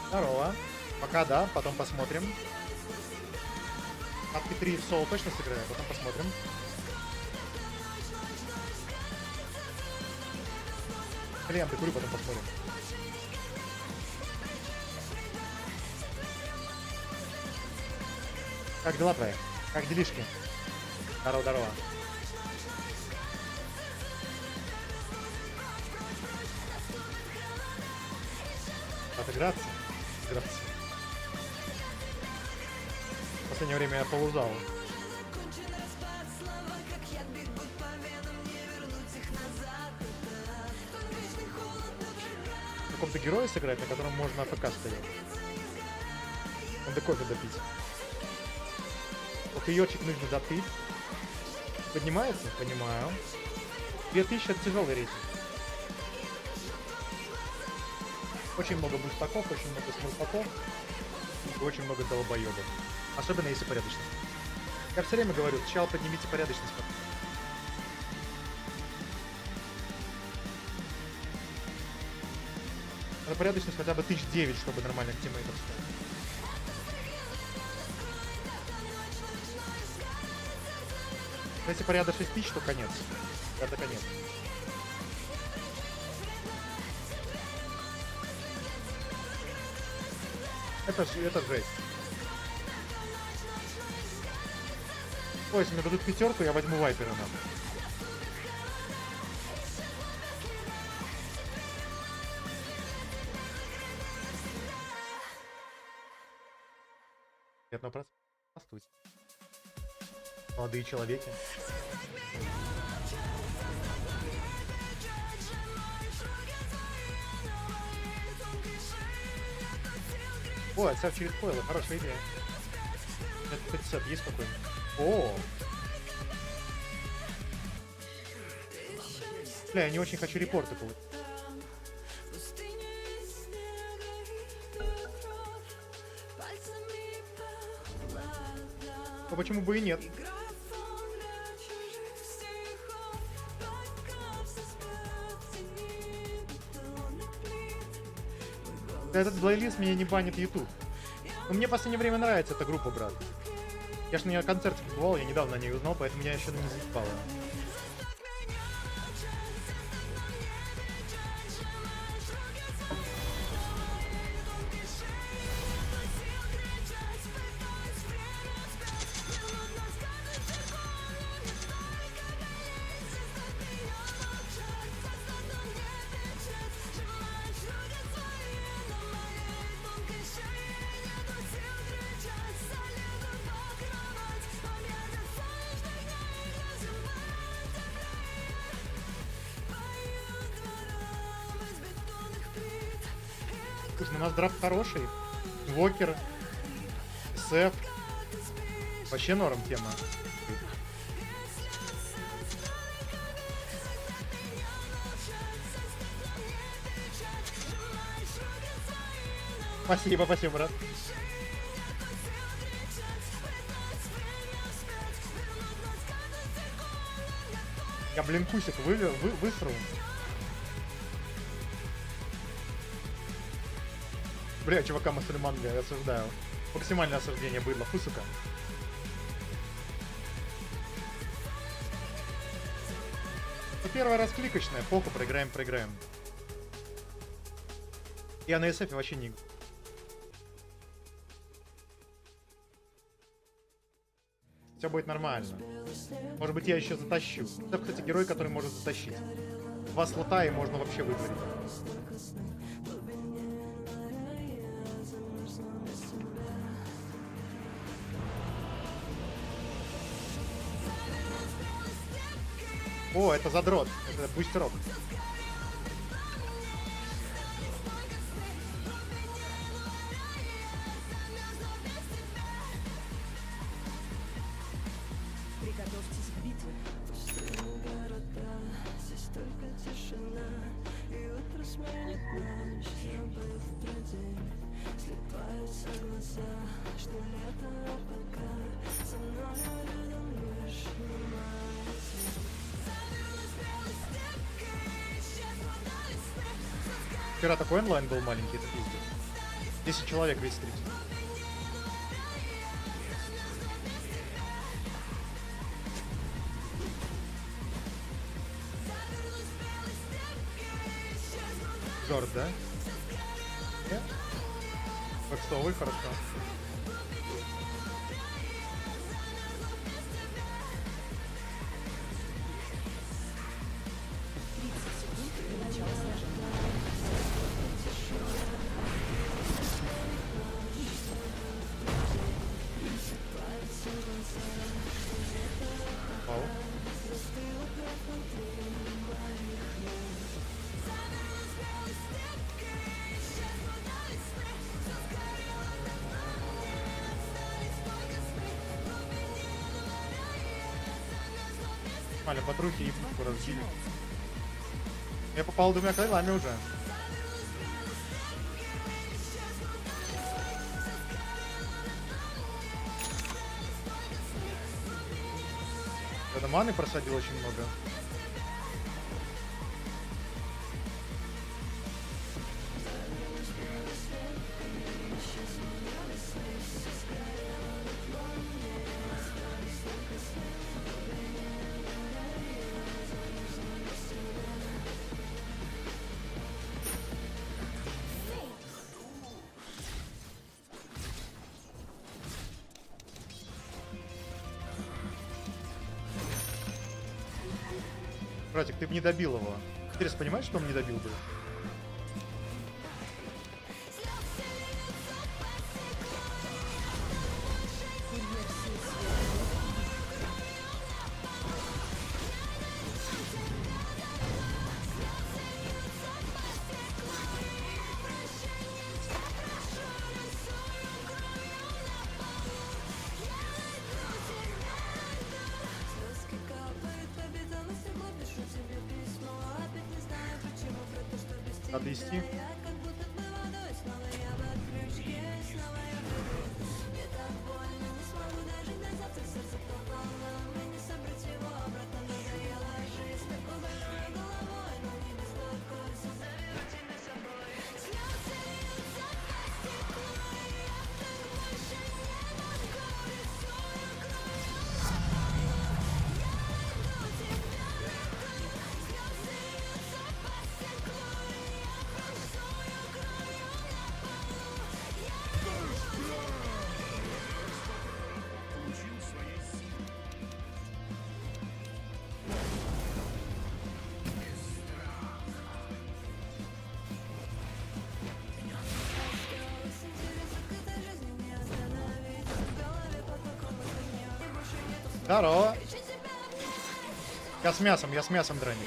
Здорово. Пока да, потом посмотрим. Катки 3 в соло точно сыграю, потом посмотрим. Клиенты курю, потом посмотрим. Как дела твои? Как делишки? Здорово, здорово. Отыграться? Играться. В последнее время я полузал. В каком-то герое сыграть, на котором можно АФК стоять. Надо кофе допить. Кофеечек нужно допить. Поднимается? Понимаю. 2000 это тяжелый рейтинг. Очень много бустаков, очень много смурфаков и очень много долбоебов. Особенно если порядочность. Я все время говорю, сначала поднимите порядочность. Надо порядочность хотя бы 1009, чтобы нормальных тиммейтов стать. Если порядок 6000, то конец. Это конец. Это жесть. Ой, если мне дадут пятерку, я возьму вайпера нам. Приятного просмотра. Здравствуйте. Молодые человеки. О, отсав через койлы, хорошая идея. Это 50 есть какой-нибудь? О! Бля, я не очень хочу репорты получить. А почему бы и нет? Да этот плейлист меня не банит YouTube. Но мне в последнее время нравится эта группа, брат. Я ж на нее концерте побывал, я недавно о ней узнал, поэтому меня еще не заебало. Слушай, у нас драфт хороший. Вокер, СФ. Вообще норм тема. Спасибо, спасибо, брат. Я, блин, кусик высрал. Бля, чувака мусульман, я осуждаю. Максимальное осуждение быдла. Фу, сука. Ну, первый раз кликочная. Поку, проиграем, проиграем. Я на СФ вообще не... Все будет нормально. Может быть, я еще затащу. Это, кстати, герой, который может затащить. 2 слота и можно вообще вытворить. О, это задрот. Это бустерок. Приготовьтесь к битве. Вчера такой онлайн был маленький, это пиздец. 10 человек весь стрит. Жорд, да? Нет? Бэкстовый, хорошо. Пау. Нормально, потрухи и разбили. Я попал двумя крылами уже. Когда маны просадил очень много. Братик, ты бы не добил его. Интересно, понимаешь, что он не добил бы? Надо идти. Здорово. Я с мясом драню.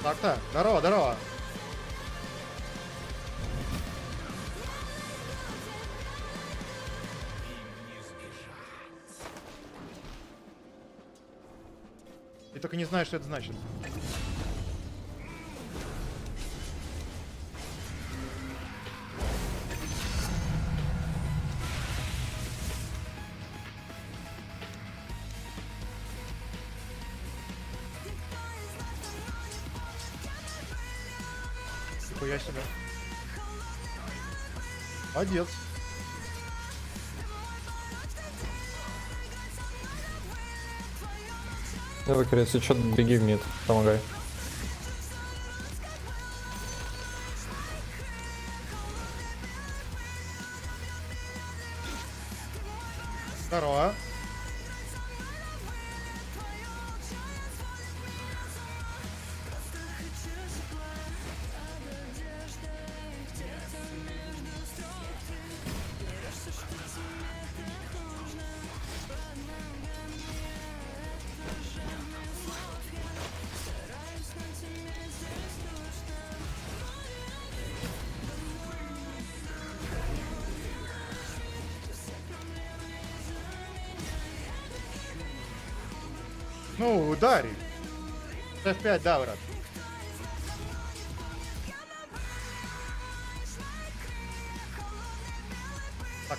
Так-то, здорово, здорово. Я только не знаю, что это значит. Нихуя себе. Молодец. Давай, если что, беги в мид, помогай. Здорово. Ну, ударь. F5, да, брат. Так.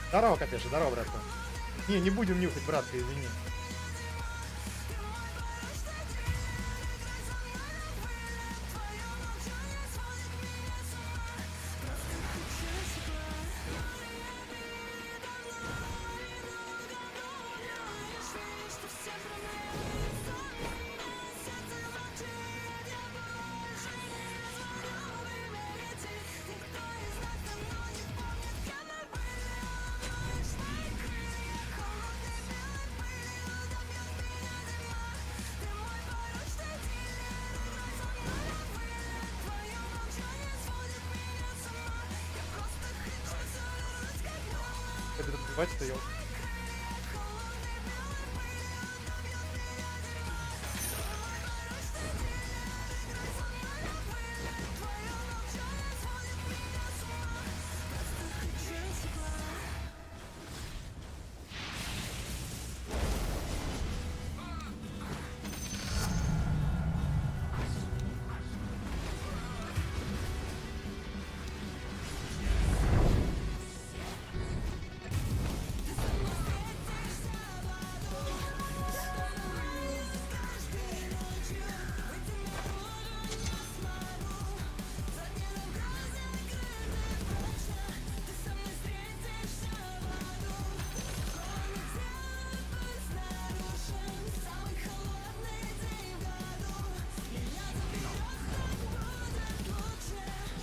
Здорово, Капеша, здорово, братка. Не будем нюхать, братка, извини. Это добивать стоял.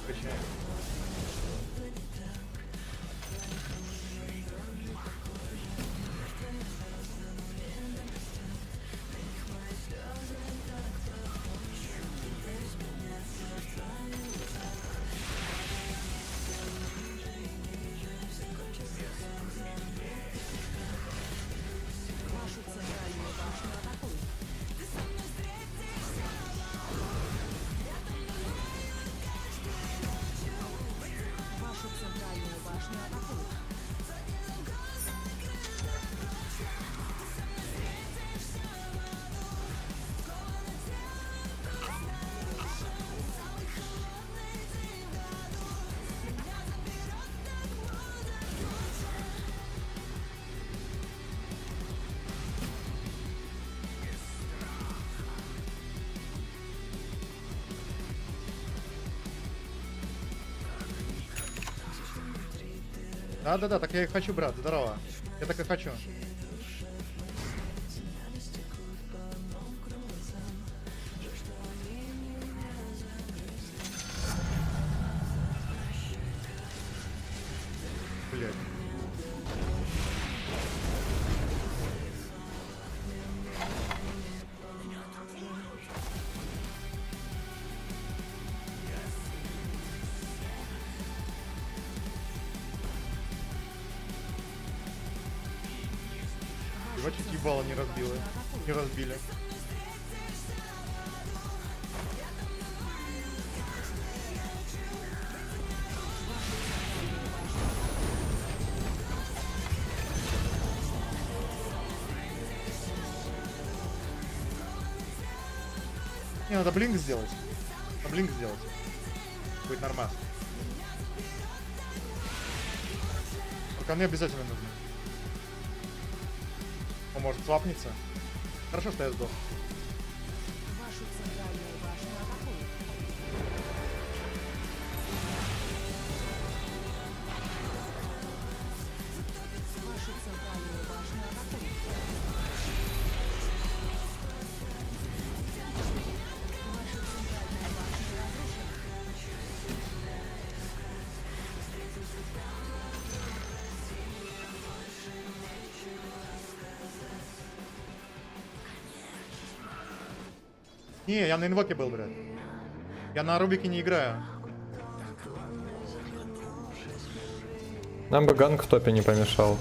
Качаем. Вашу центральную башню атакуют. Вашу центральную башню атакуют. Да, так я и хочу, брат, здорово. Я так и хочу. Блять. Ебать, чуть ебало не разбило. Не разбили. Не, надо блинк сделать. Надо блинк сделать. Будет нормально. Арканы обязательно нужны. Он может свапниться. Хорошо, что я сдох. Вашу центральную башню атакуют. Вашу центральную башню атакуют. Ваша центральная башня разрушена. Не, я на инвоке был, блядь. Я на Рубике не играю. Нам бы ганг в топе не помешал.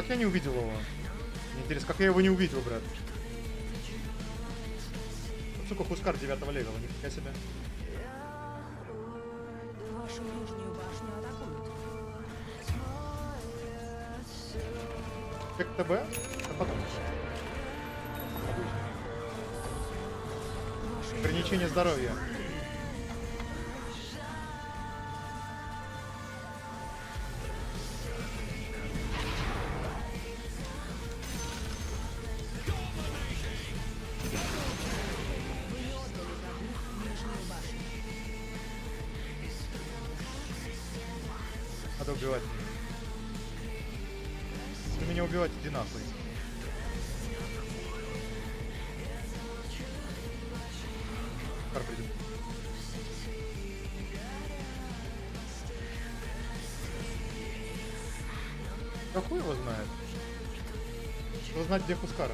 Как я не увидел его? Мне интересно, как я его не увидел, брат? Вот, сука, Хускар 9-го левела, нифига себе. Вашу нижнюю башню атакуют. Как ТБ? А потом. Вашу Ограничение здоровья. нижнюю башню. Надо убивать. Если меня убивать, иди нахуй. Хускар придет. Да хуй его знает. Кто знать, где Хускара?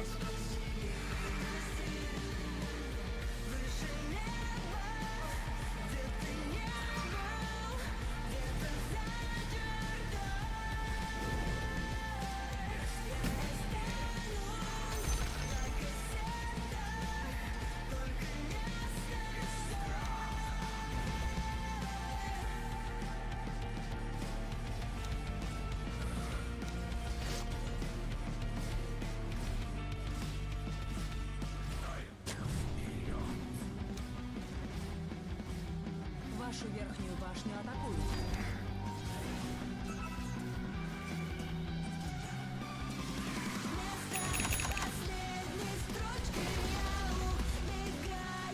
Вашу верхнюю башню атакуют.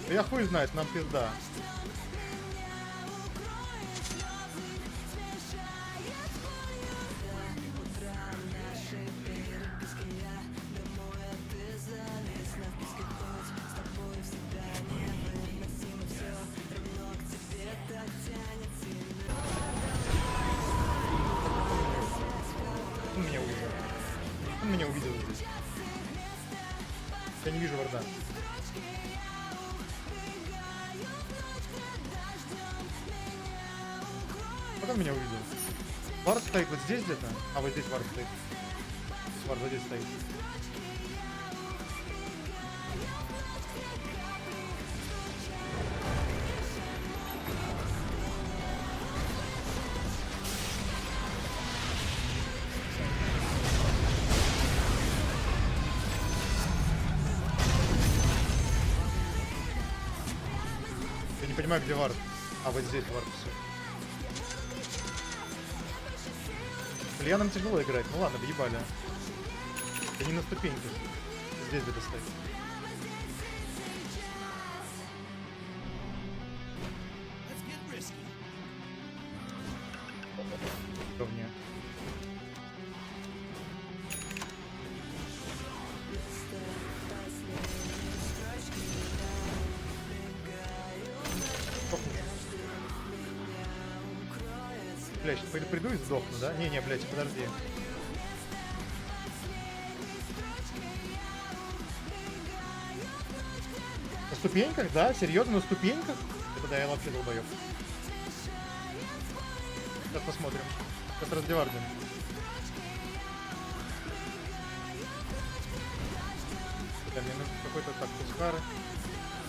Да я хуй знает, нам пизда. Он меня увидел. Он меня увидел здесь. Я не вижу варда. Потом меня увидел. Вард стоит вот здесь где-то. А вот здесь вард стоит. Здесь вард вот здесь стоит. Я не понимаю, где вард. А вот здесь вард все. Ильянам тяжело играть. Ну ладно, въебали. Да не на ступеньке. Здесь где-то стоит. Говне. Блять, сейчас приду и сдохну, да? Не, блять, подожди. На ступеньках, да? Серьезно, на ступеньках? Это да, я вообще долбоёб. Сейчас посмотрим. Сейчас раздевардим. Да, мне нужен какой-то так Хускар.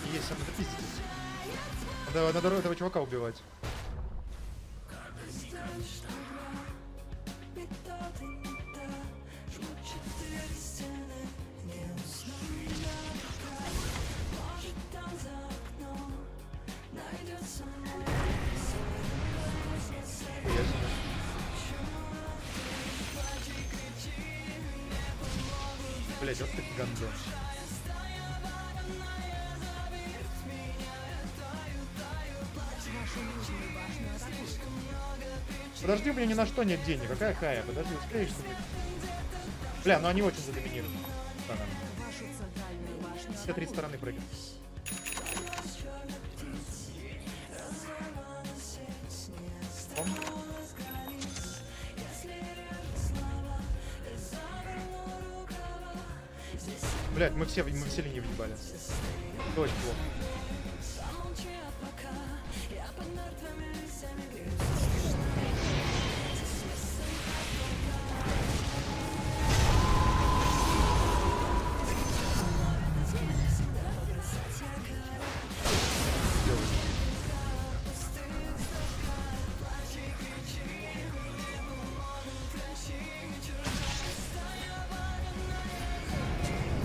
И есть, надо пиздить. Надо этого чувака убивать. Ясно. Блять, вот ты гандон. Вашу нижнюю башню атакуют. Подожди, у меня ни на что нет денег. Какая хая? Подожди, успеешь что ли? Бля, ну они очень задоминируют. Да, да. Вашу центральную башню Все три атакуют. стороны прыгают. Пом. Блять, мы все линии въебали. Это очень плохо.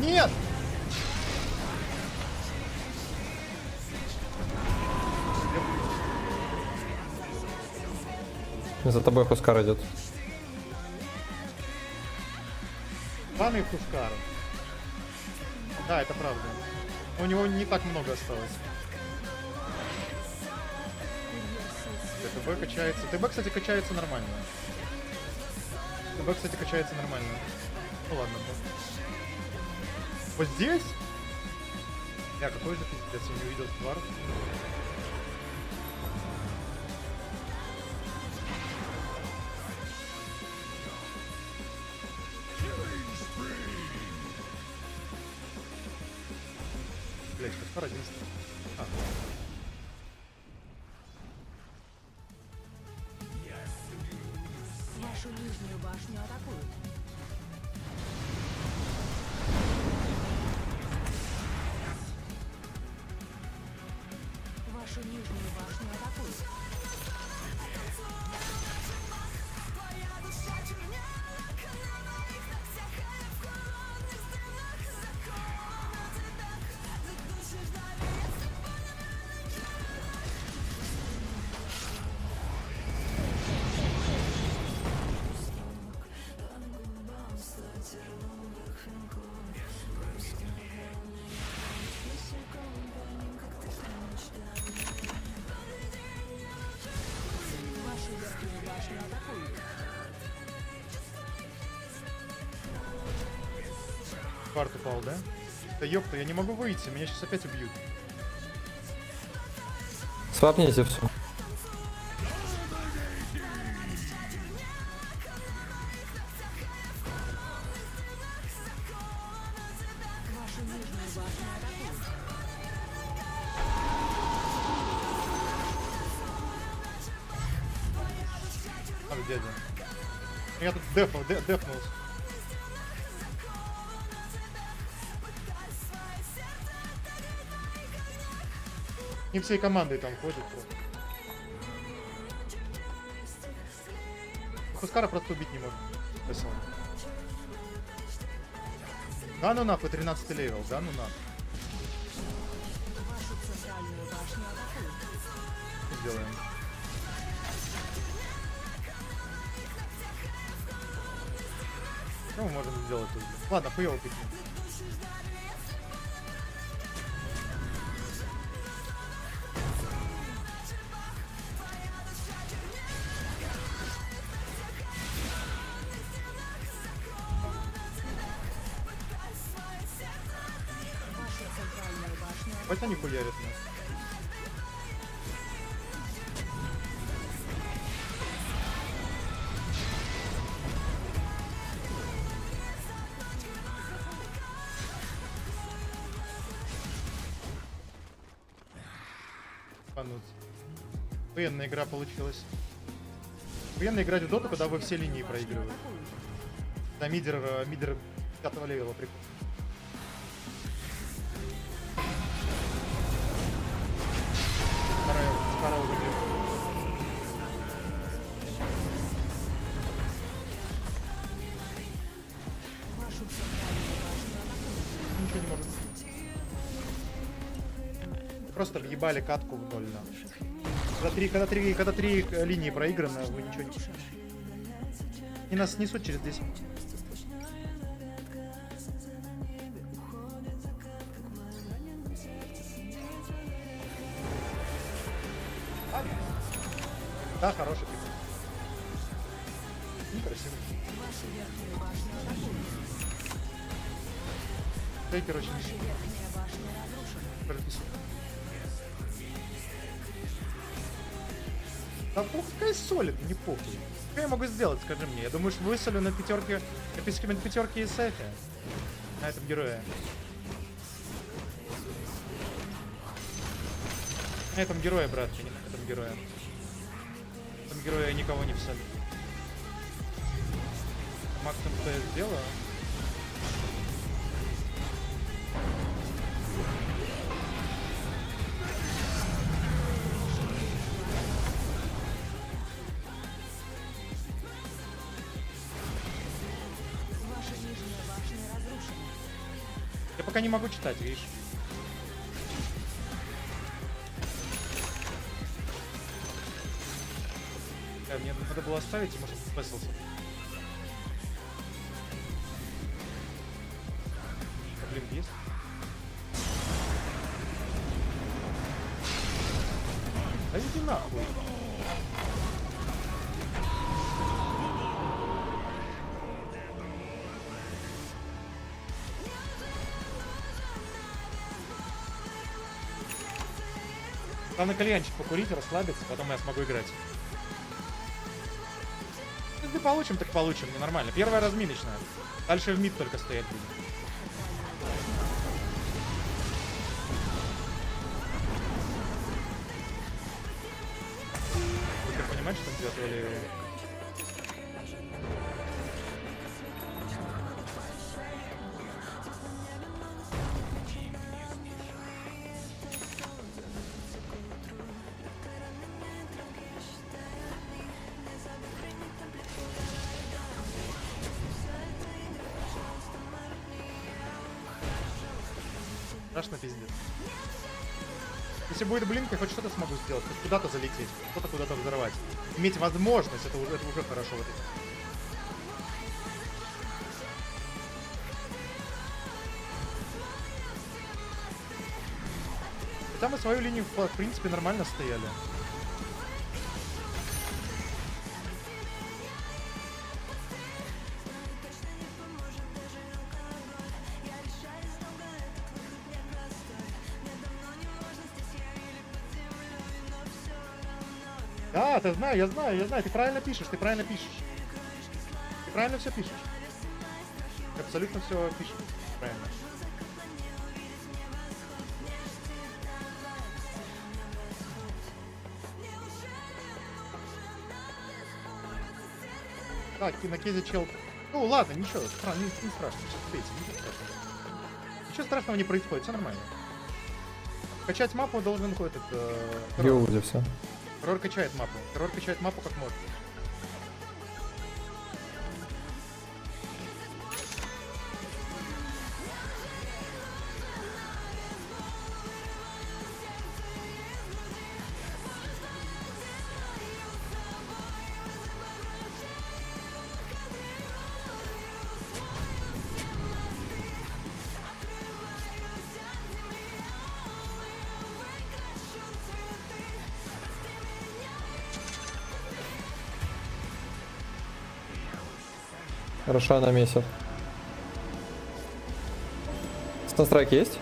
Нет! За тобой Хускар идет. Банный Хускар. Да, это правда. У него не так много осталось. ТБ качается. ТБ, кстати, качается нормально. ТБ, кстати, качается нормально. Ну ладно. Вот здесь? Какой же пиздец, я не увидел твар. Блять, Хускар 11. Вашу нижнюю башню атакуют. Вашу нижнюю башню атакуют. Вашу верхнюю башню атакуют. Кварт упал, да? Да ёпта, я не могу выйти, меня сейчас опять убьют. Свапните все. Вашу нижнюю башню атакуют. Ах, дядя. Я тут дефнулся. Не всей командой там ходят просто. Хускара просто убить не может. Спасибо. Да ну нахуй, 13 левел, да ну нахуй. Вашу центральную башню атакуют. Что сделаем? Что мы можем сделать тут? Ладно, хуёво пикнем. Вашу центральную башню атакуют. Хоть они хуярят нас. Пануться. Военная игра получилась. Военная играть в доту, когда вы все линии проигрываете. Да, мидер 5 левела, прикольно. Вторая уже бьет. Вашу центральную башню атакуют. Ничего не может. Просто въебали катку в ноль. Когда три линии проиграно, вы ничего не пишете. И нас снесут через 10 минут. Да, хороший пик. Некрасивый. Вашу верхнюю башню атакуют. Тейкер очень Ваша верхняя башня разрушена. прописан. Да пускай солит, не похуй. Что я могу сделать, скажи мне? Я думаю, что высолю на пятерке, на пятерке и сефе. На этом герое. На этом герое, братки, не на этом герое. На этом герое я никого не всолю. Максимум, что я сделаю... Ваша нижняя башня разрушена. пока не могу читать, видишь? Мне надо было оставить, и может спасался. Блин, есть? Да иди нахуй. Главное кальянчик покурить, расслабиться, потом я смогу играть. Если получим, так получим, не нормально. Первая разминочная. Дальше в мид только стоять будем. Вы как понимаете, что он делает, или... Страшно пиздец. Если будет блинк, я хоть что-то смогу сделать, хоть куда-то залететь, что-то куда-то взорвать. Иметь возможность, это уже хорошо в этой. Хотя мы свою линию, в принципе, нормально стояли. Да, ты знаю, я знаю, ты правильно пишешь, ты правильно все пишешь. Ты абсолютно все пишешь, правильно. Так, на кейзе чел. Ну ладно, ничего, не страшно, сейчас встретим, ничего страшного. Ничего страшного не происходит, все нормально. Качать мапу должен этот... Геузи все. Террор качает мапу. Террор качает мапу как может. Хорошо, она месяц. Станстрайк есть?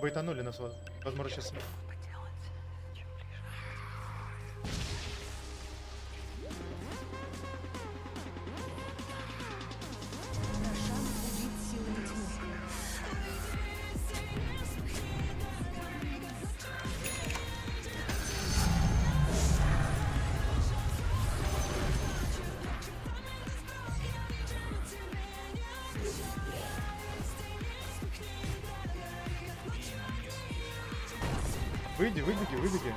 Байтанули нас, возможно, сейчас... Рошан убит силами тьмы. Выйди, выбеги.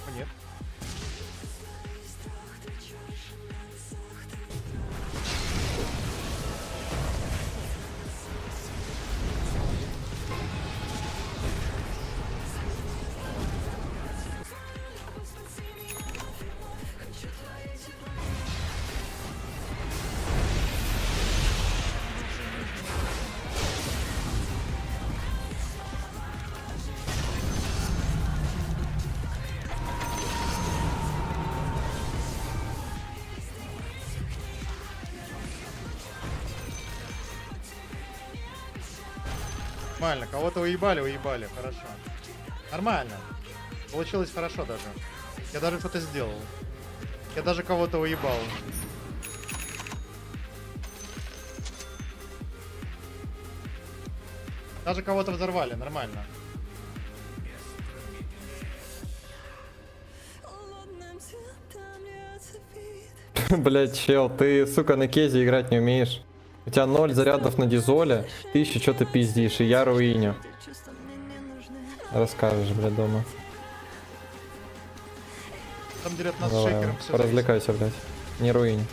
О, нет. Нормально, кого-то уебали, хорошо. Нормально. Получилось хорошо даже. Я даже что-то сделал. Я даже кого-то уебал. Даже кого-то взорвали, нормально. Блять, чел, ты, сука, на кейзе играть не умеешь. У тебя 0 зарядов на дизоле, ты еще что-то пиздишь, и я руиню. Расскажешь, блядь, дома. Там делят нас Давай, шейкером все. поразвлекайся, блядь. Не руинь.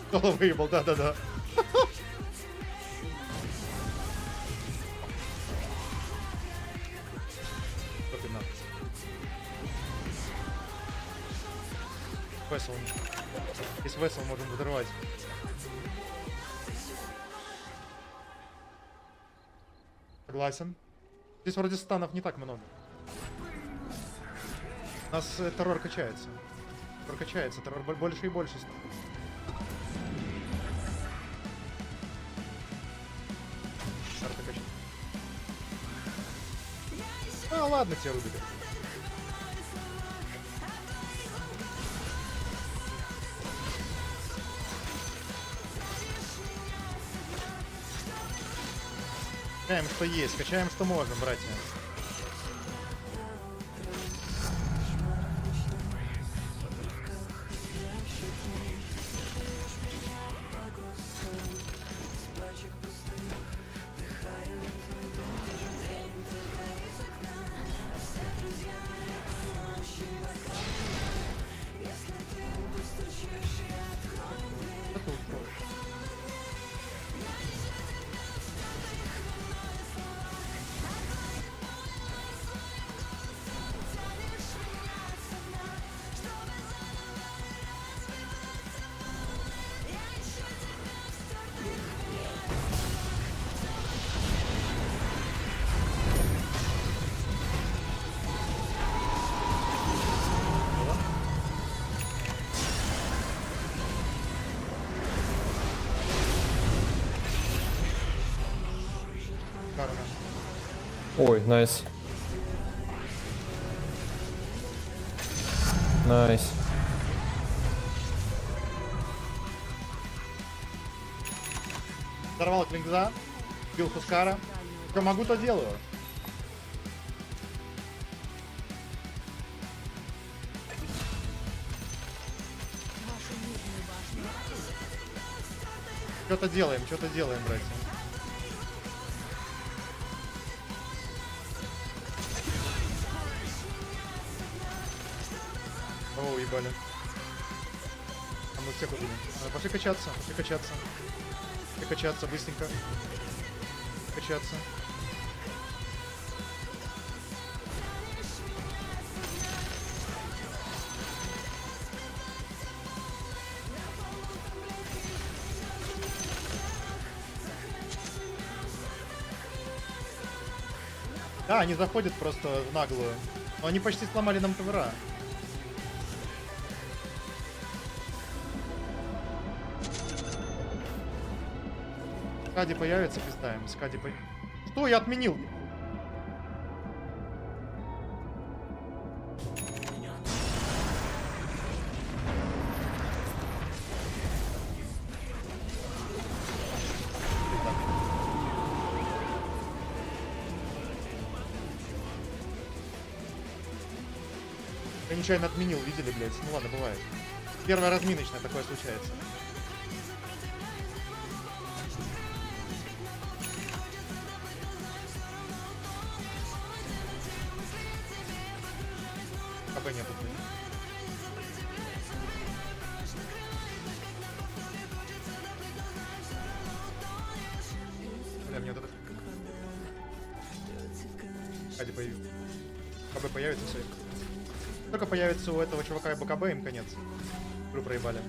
Кто выебал, да-да-да. Топи нахуй. Весел. Если весел, можем взорвать. Согласен. Здесь вроде станов не так много. У нас террор качается. Террор качается, террор больше и больше. Карта качает. А, ладно, тебе Рубика. Качаем, что есть, качаем, что можем, братья. Это ушел. Карна. Ой, найс. Найс. Взорвал Клинкза, бил Хускара. Что могу, то делаю. Вашу нижнюю башню. Что-то делаем, братья. О, уебали. А мы всех убили. Пошли качаться, пошли качаться. Пошли качаться, быстренько. Качаться. Да, они заходят просто в наглую. Но они почти сломали нам ТВРа. Скади появится, пиздаем. Скади по... Что я отменил? Я нечаянно отменил, видели, блядь? Ну ладно, бывает. Первая разминочная, такое случается. КП нету, блядь. Бля, мне вот это... Хади появился. КБ появится, все. Только появится у этого чувака и БКБ, им конец. Игру проебали.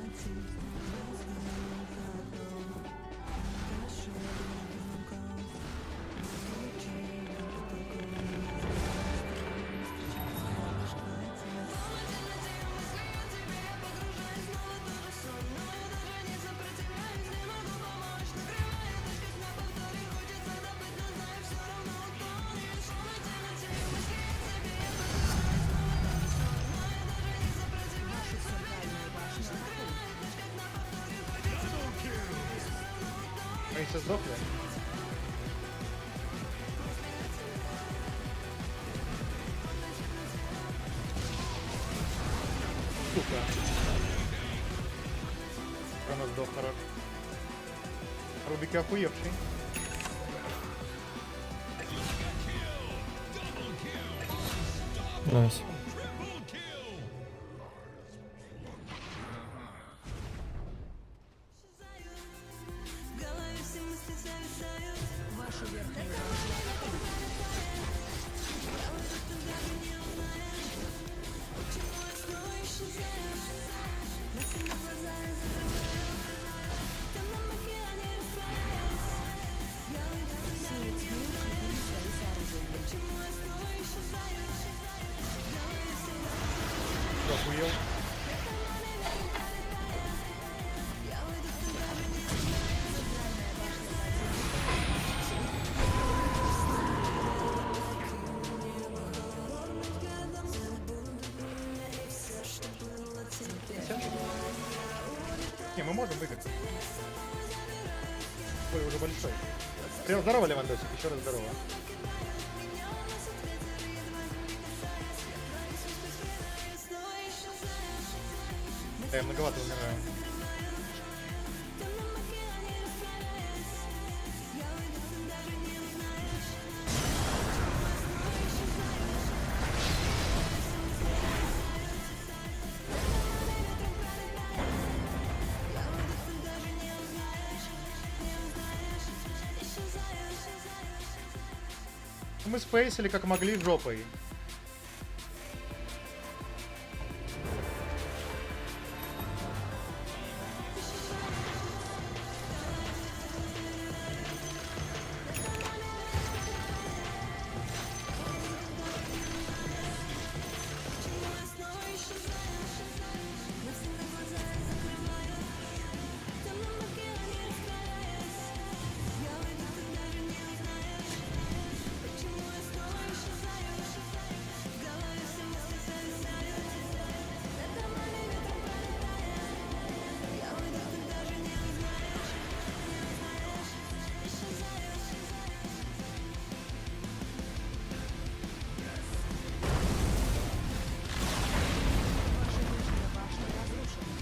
Вашу центральную башню. Они все сдохли. Рубики охуевший. Найс. Ваша верхняя башня. Силы тьмы укрепили свои сооружения. Ты охуел? Не, мы можем выиграть. Ой, уже большой. Привет, здорово, Левандосик, еще раз здорово. Я многовато умираю. Мы спейсили как могли жопой. Ваша нижняя башня разрушена.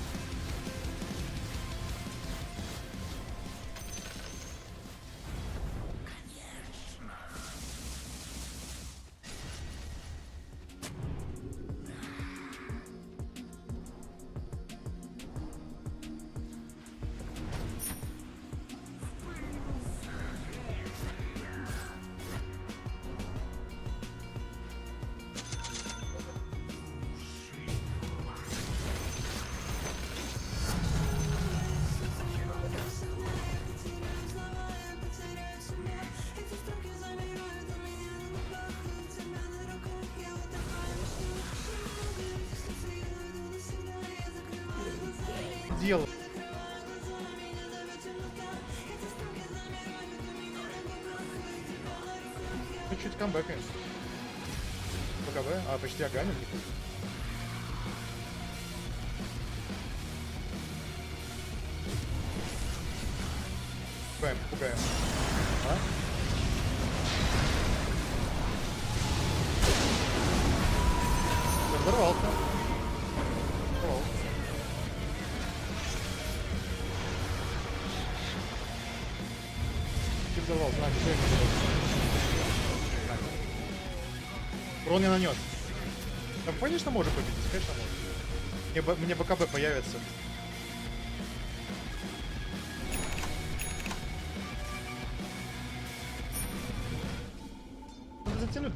Дело. Ну, чуть камбэкаем. БКБ, а почти аганим. Пугаем, пугаем. А? Взорвался. Взорвался. Ты взорвался, на, все, урон не нанес. Да, конечно, можем победить, конечно, можем. Мне БКБ появится.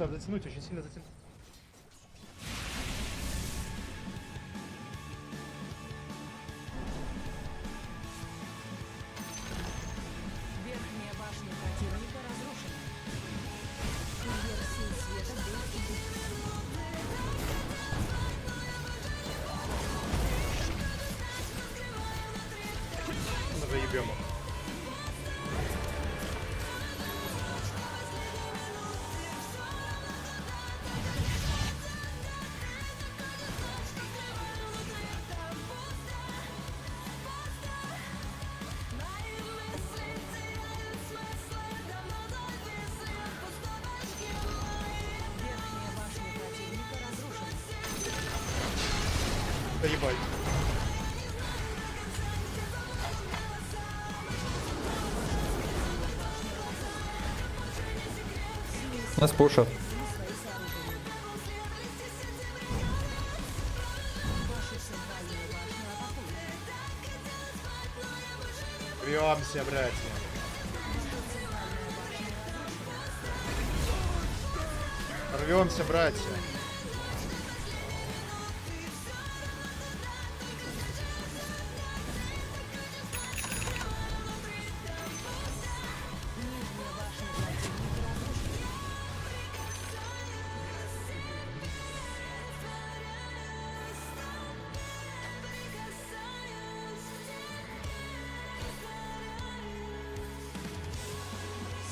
Надо затянуть, очень сильно затянуть. Верхняя башня противника разрушена. Курьер сил света действует. Заебем их. Верхняя башня противника разрушена. Да ебать. Нас пушат. Свои сооружения. Ваши центральные башни атакуют. Рвемся, братья. Рвемся, братья. Нижняя башня противника разрушена.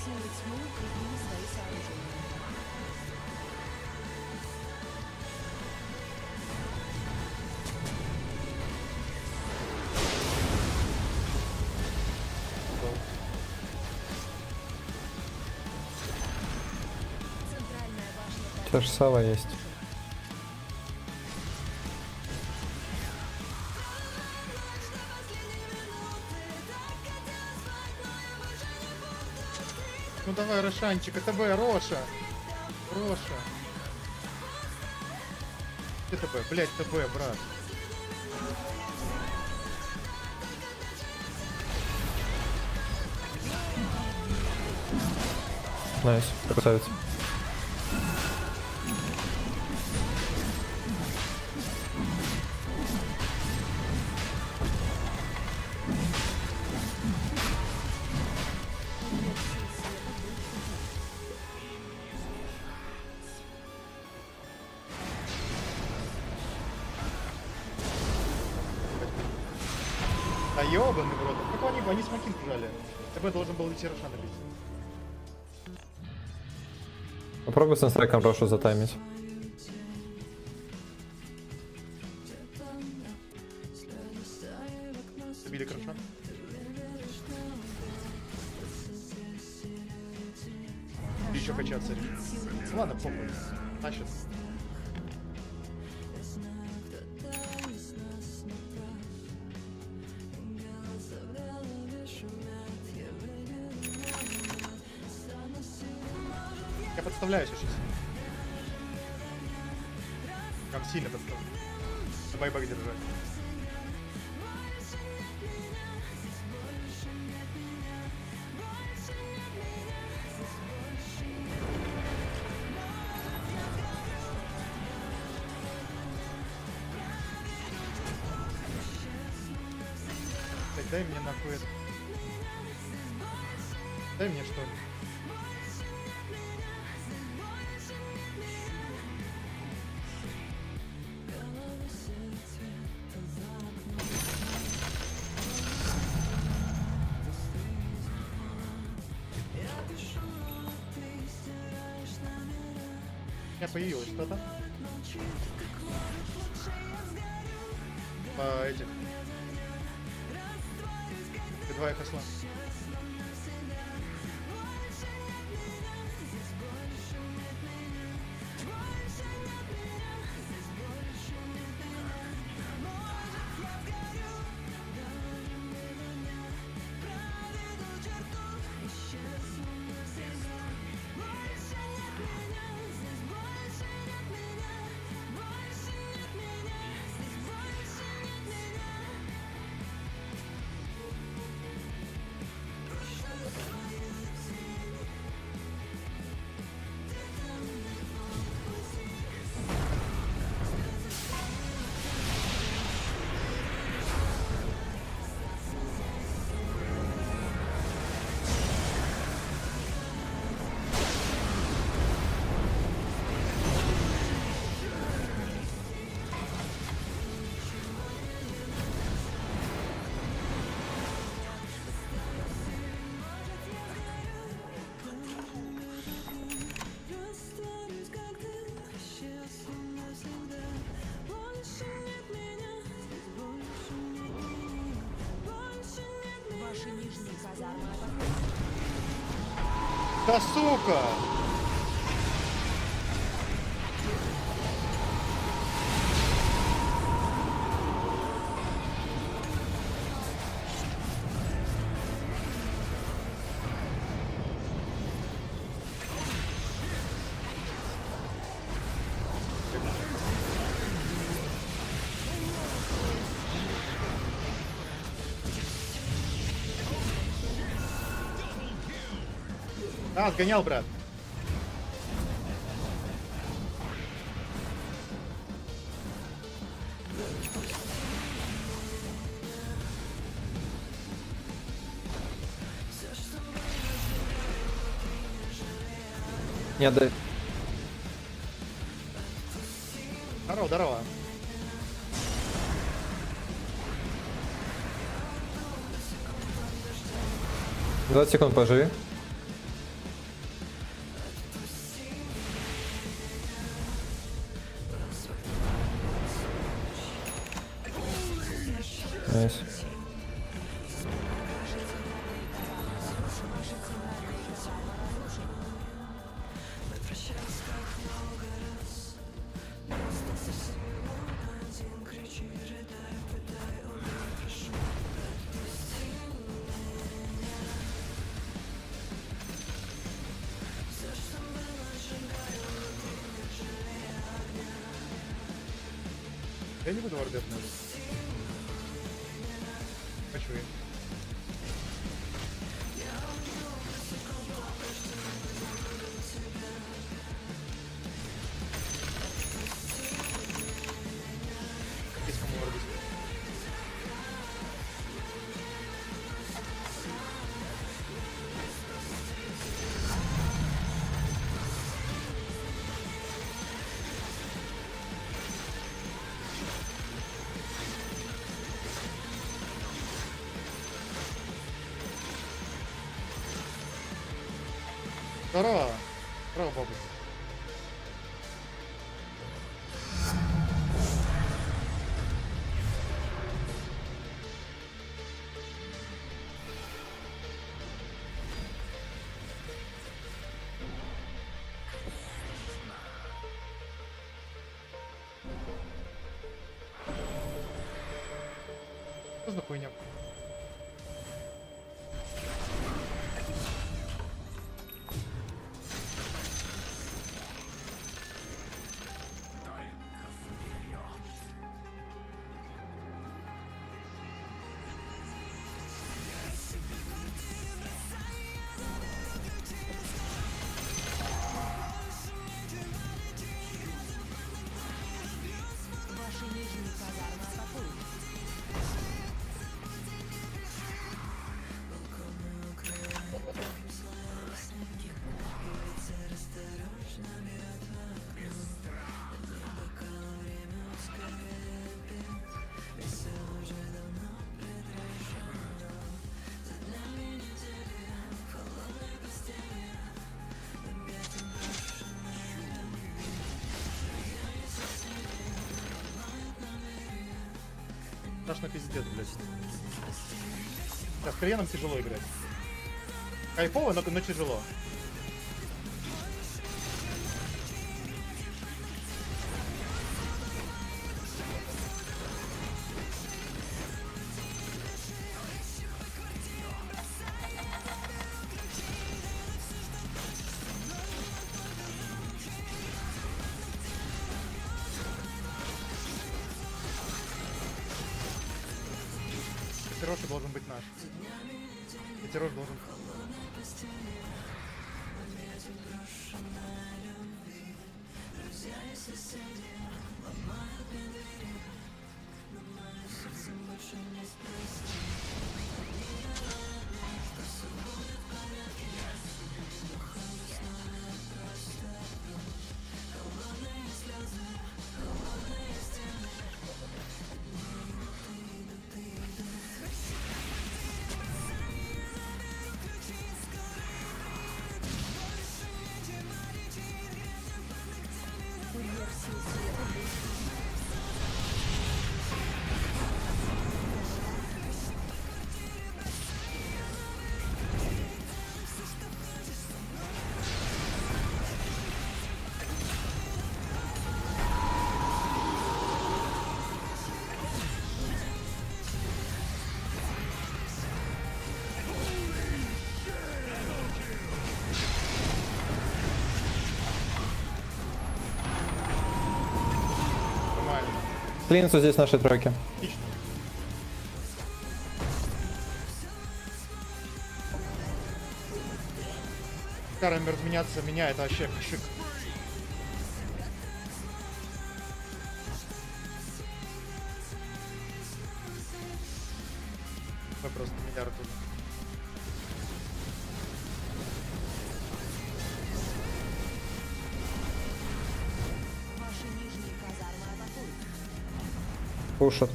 Силы тьмы укрепили свои сооружения. Центральная башня Те же Сава есть. Ну давай, Рошанчик, это Б, Роша. Роша. Это Б, блять, это Б, брат. Найс, красавец. Да ёбаный в рот. Как они смоки бежали? ТБ должен был идти Рошана бить. Попробуй с настройком Рошу затаймить. Убили Рошан. И еще качаться решил. Ладно, похуй. Тащит. Я подставляюсь сейчас. Прям сильно подставляю. Давай бак держать. Так, дай мне нахуй это. Дай мне что ли. У меня появилось что-то. По этих. Два их осла. Ваши нижние казармы атакуют. Да сука! Да, сгонял, брат. Нет, да. Здорово, здорово. — 20 секунд поживи. Найс. Я не буду вардет надо. Хочу я. Есть кому вардет. Здорово. Здорово, бабушка. Что за хуйня? Ваши нижние казармы атакуют. Страшно пиздец, блядь. Да, с Корианом тяжело играть. Кайфово, но тяжело. Пятерош должен быть наш. Пятерош должен. Курьер сил света близко. Нормально. Клинцу здесь наши тройки. Отлично. Карами разменяться меня, это вообще шик. Мы просто миллиард уже. Ваши нижние казармы атакуют. Пушат.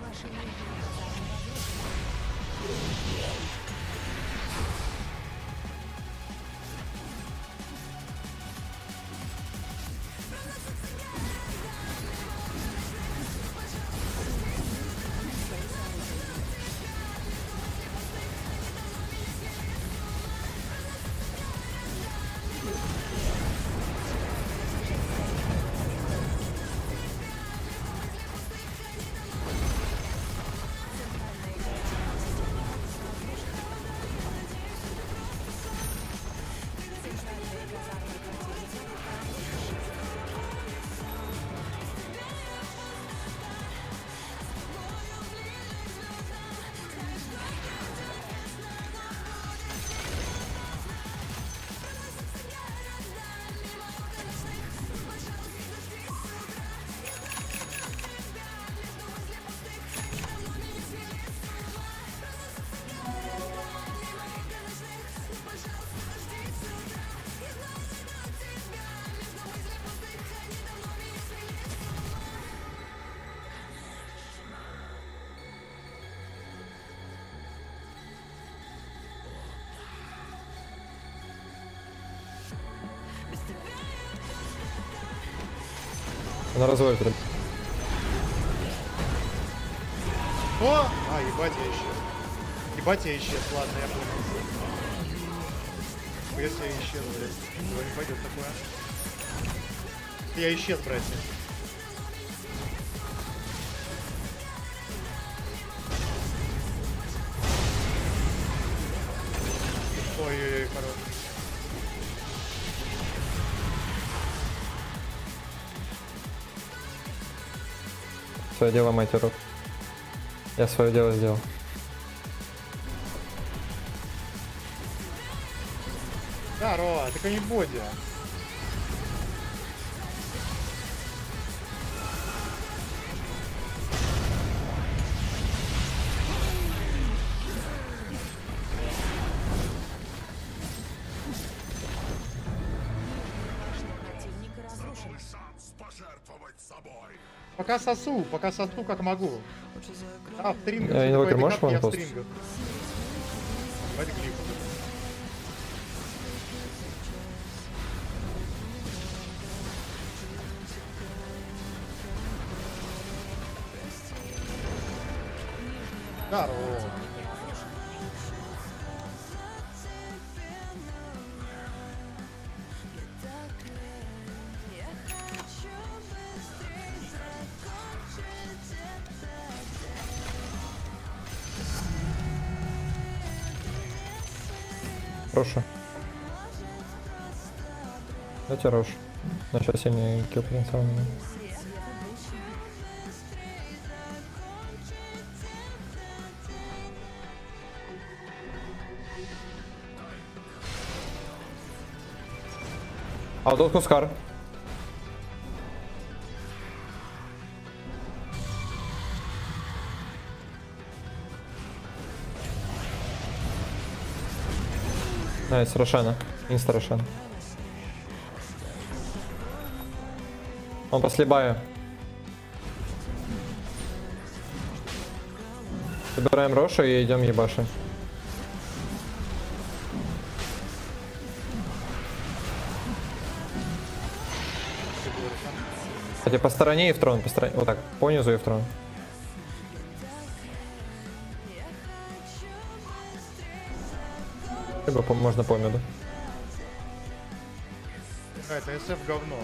Ваши нижние казармы разрушены. Она разводит. О! А, ебать, я исчез. Ебать, я исчез, ладно, я понял. Если я исчез, блядь. Его не пойдет такое. Я исчез, братья. Ой-ой-ой, хорош. Свое дело, мать рук. Я свое дело сделал. Здорово, так не боди. Противник разрушен. Пока сосу, как могу. А, в стрингах. Я инвокер Какой-то можешь кат, я в ванпост? стрингах. Давайте клип. Здорово. Роша. Дайте Рош. На сейчас сильный килл потенциал у меня. А вот тут Хускар. Найс, Рошана. Инста Рошана. Он после бая. Собираем Рошу и идем ебаши. Кстати, по стороне и в трон, по стороне. Вот так, по низу и в трон. Либо можно по меду. Это SF говно.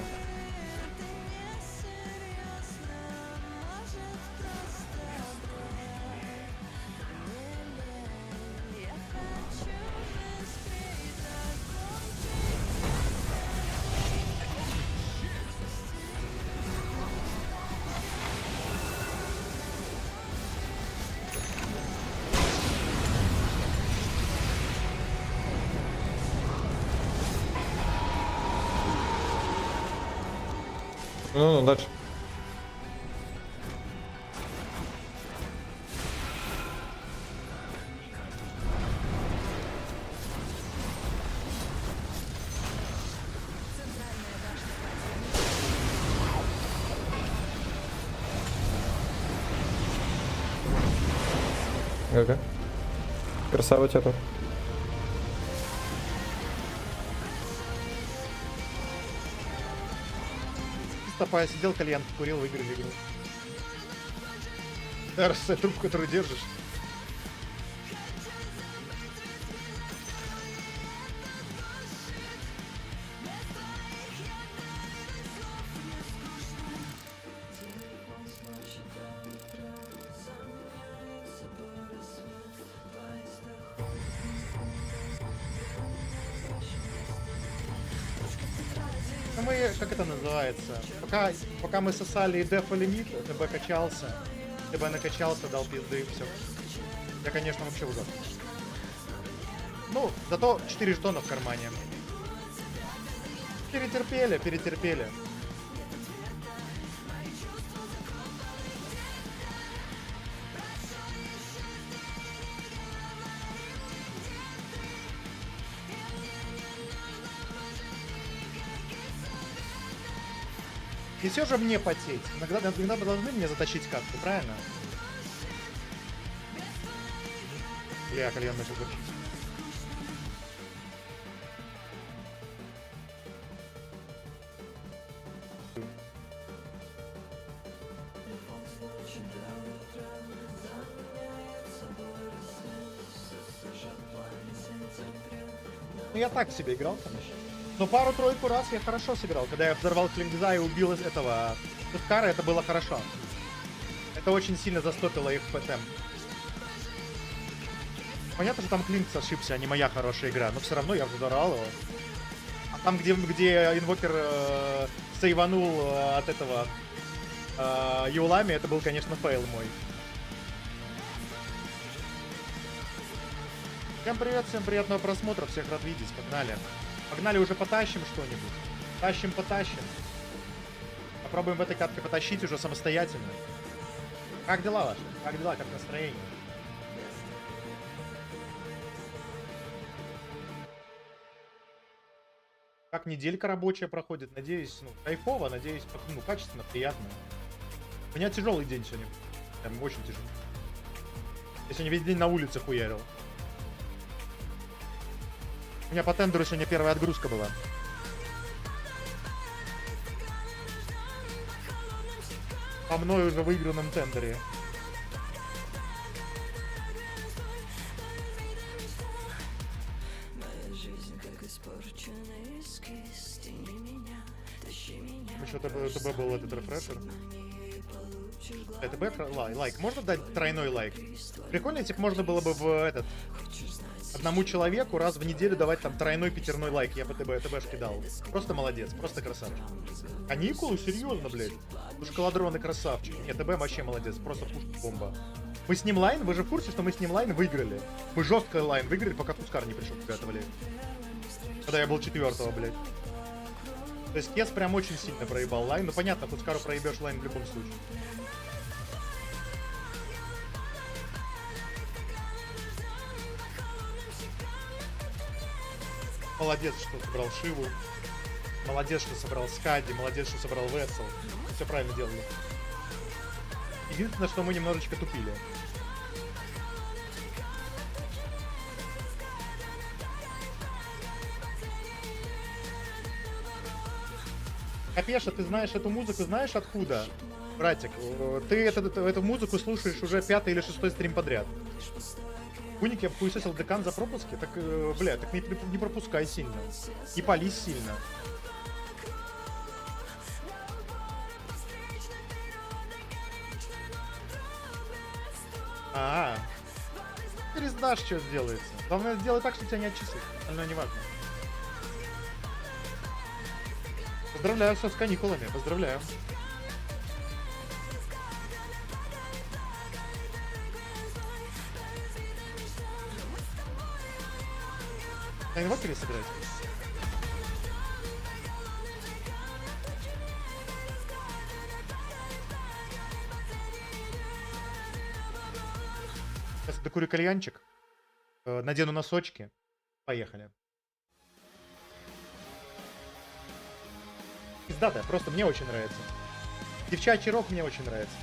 Ну, дальше. Центральная башня ГГ. Красава у тебя тут. Стопа, сидел, кальян курил, выиграли игру. РС, трубку, которую держишь. Ну мы, как это называется? Пока мы сосали и дефали мид, ТБ качался. ТБ накачался, дал пизды и все. Я, конечно, вообще ужас. Ну, зато 4 жетона в кармане. Перетерпели, перетерпели. И все же мне потеть. Иногда вы должны мне затащить катку, правильно? Бля, кальян начал горчить. Ну я так себе играл, конечно. Но пару-тройку раз я хорошо сыграл. Когда я взорвал Клингза и убил этого Туткара, это было хорошо. Это очень сильно застопило их ПТМ. Понятно, что там Клинкс ошибся, а не моя хорошая игра, но все равно я взорвал его. А там, где инвокер сейванул от этого Юлами, это был, конечно, фейл мой. Всем привет, всем приятного просмотра, всех рад видеть, погнали. Погнали, уже потащим что-нибудь. Потащим. Попробуем в этой катке потащить уже самостоятельно. Как дела ваши? Как дела, как настроение? Как неделька рабочая проходит? Надеюсь, ну, кайфово, надеюсь, ну, качественно, приятно. У меня тяжелый день сегодня. Прям очень тяжелый. Я сегодня весь день на улице хуярил. У меня по тендеру сегодня первая отгрузка была. По мной уже выигранном тендере. Еще ТБ был этот рефрешер. ТБ лайк. Можно дать тройной лайк? Прикольно, если бы можно было бы в этот... Одному человеку раз в неделю давать там тройной пятерной лайк, я бы ТБшки дал. Просто молодец, просто красавчик. Каникулы? Серьезно, блядь. Шоколадроны красавчик. Нет, ТБ вообще молодец, просто пушка-бомба. Мы с ним лайн, вы же в курсе, что мы с ним лайн выиграли? Мы жестко лайн выиграли, пока Кускар не пришел к 5-го, блядь. Когда я был 4-го, блядь. То есть Кес прям очень сильно проебал лайн. Ну понятно, Кускару проебешь лайн в любом случае. Молодец, что собрал Шиву. Молодец, что собрал Скади. Молодец, что собрал Вессел. Все правильно делали. Единственное, что мы немножечко тупили. Капеша, ты знаешь эту музыку, знаешь откуда? Братик, ты эту музыку слушаешь уже 5-й или 6-й стрим подряд. Куник я хуесосил декан за пропуски, так, бля, так не пропускай сильно. Не пались сильно. Пересдашь, что сделается. Главное, сделай так, что тебя не отчислят. Остальное не важно. Поздравляю все с каникулами, поздравляю. На инвокере сыграть? закурю кальянчик, надену носочки. Поехали. Пиздатая, просто мне очень нравится. Девчачий рок мне очень нравится.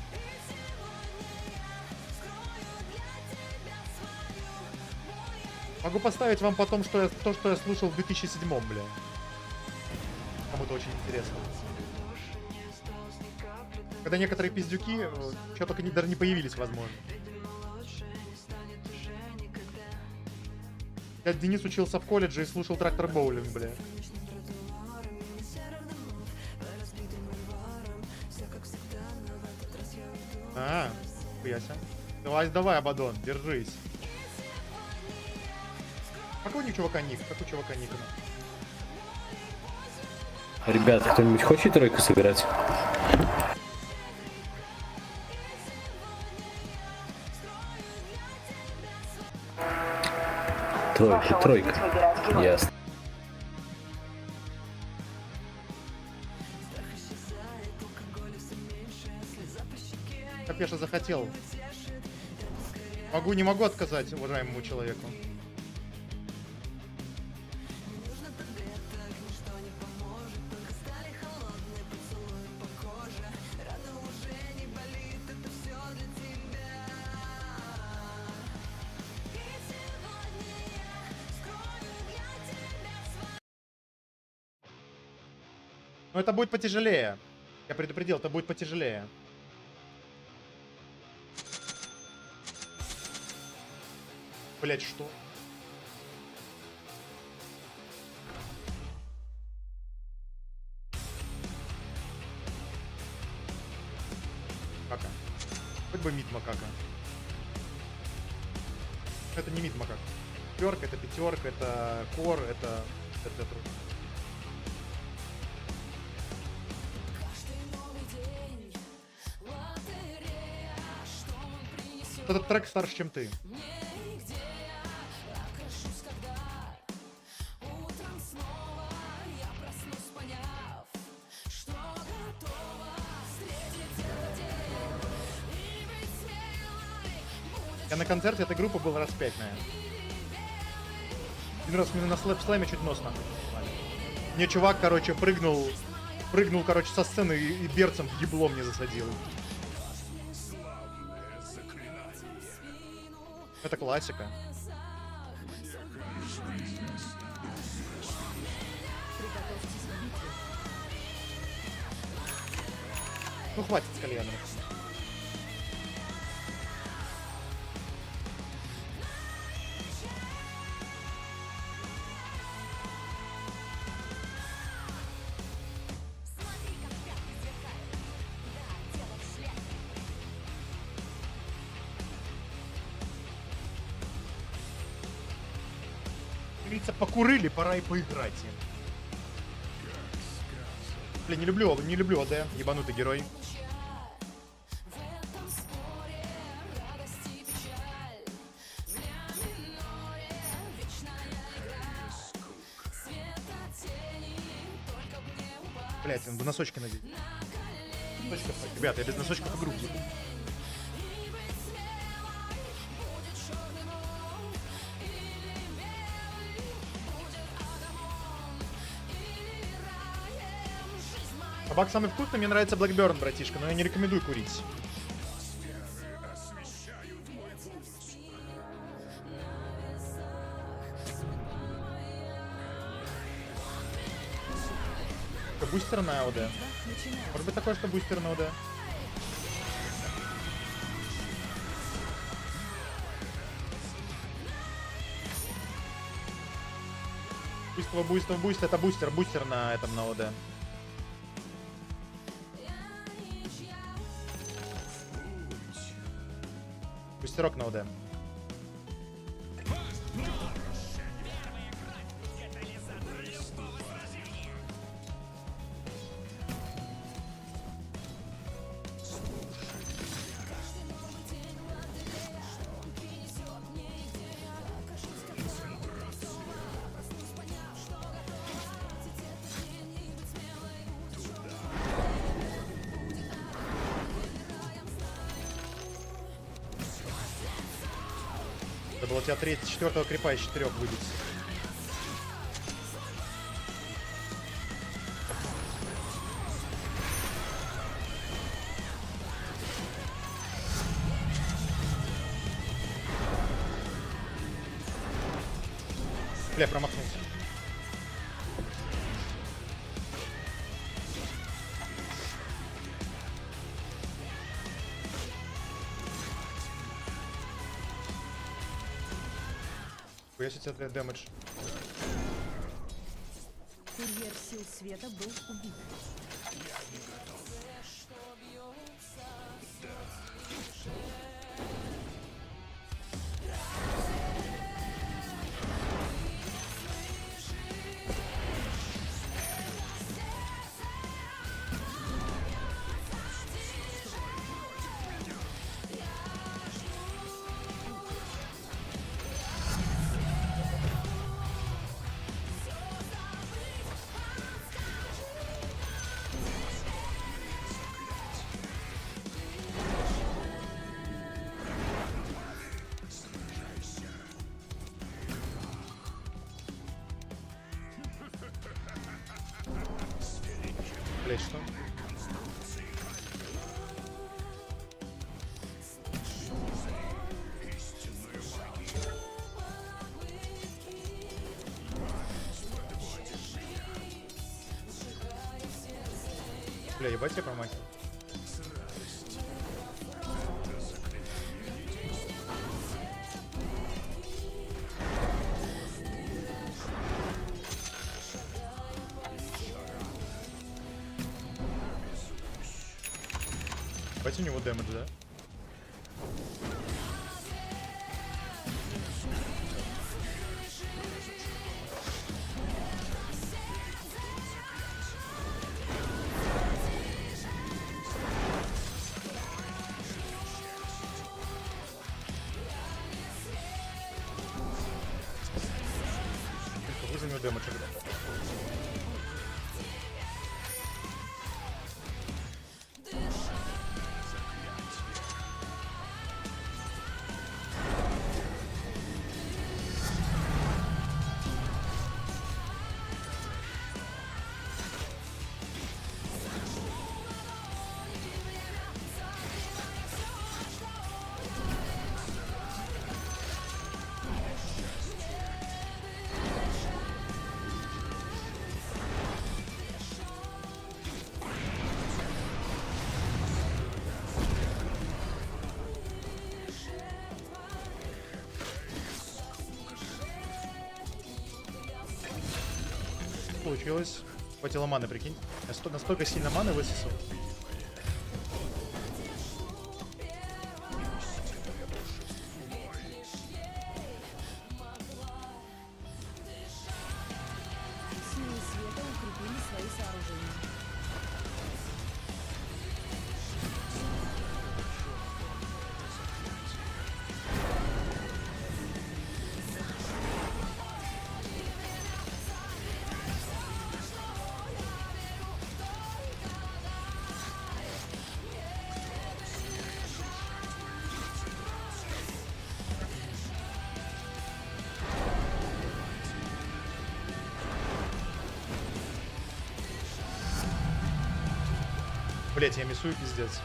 Могу поставить вам потом то, что я слушал в 2007-м, бля. Кому-то очень интересно. Когда некоторые пиздюки что только даже не появились, возможно. Я Денис учился в колледже и слушал Трактор Боулинг, бля. Хуяся. Давай, Абадон, держись. Как у чувака ник? Как у чувака ник? Ребят, кто-нибудь хочет тройку сыграть? Тройка. Ясно. Капеша захотел. Не могу отказать уважаемому человеку. Но это будет потяжелее. Я предупредил, это будет потяжелее. Блять, что? Макака. Хоть бы мид макака. Это не мид макака. Пятерка, это пятерка, это кор, это труд. Этот трек старше, чем ты. Я на концерте этой группы был раз 5, наверное. Один раз мне на слэме чуть нос нахуй. Мне чувак, короче, прыгнул, короче, со сцены и берцем в ебло мне засадил. Это классика. Ну хватит с кальяном. Покурили, пора и поиграть. Блин, не люблю АД, ебанутый герой. Блять, он бы носочки надеть. Ребята, я без носочков игру буду. Табак самый вкусный, мне нравится Blackburn, братишка, но я не рекомендую курить. Бустер на АОД. Может быть такое, что бустер на АОД. Буйство, это бустер на этом на АОД. Бустерок на ОД. у тебя четвертого крипа из 4 выйдет. Бля, промахнулся. Если у тебя дэмэдж. Курьер сил света был убит. Блять, что? Бля, ебать я промахиваю. Ебать у него дэмэдж, да? Какой же у него дэмэдж игра? Получилось. Хватило маны, прикинь. Я настолько сильно маны высосал. Силы света укрепили свои сооружения. Блять, я миссую пиздец.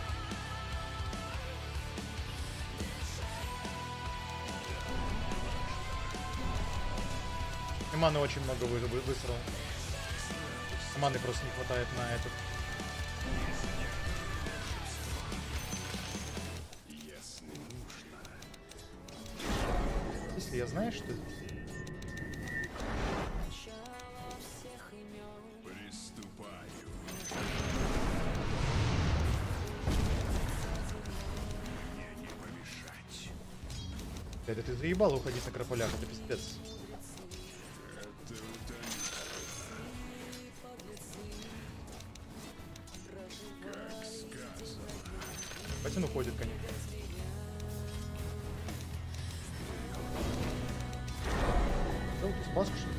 И маны очень много высрал. Маны просто не хватает на этот. Если я знаю, что... Это ты заебал уходить на крополях, это пиздец. Хоть он уходит, конечно. Да, вот спас, что ли?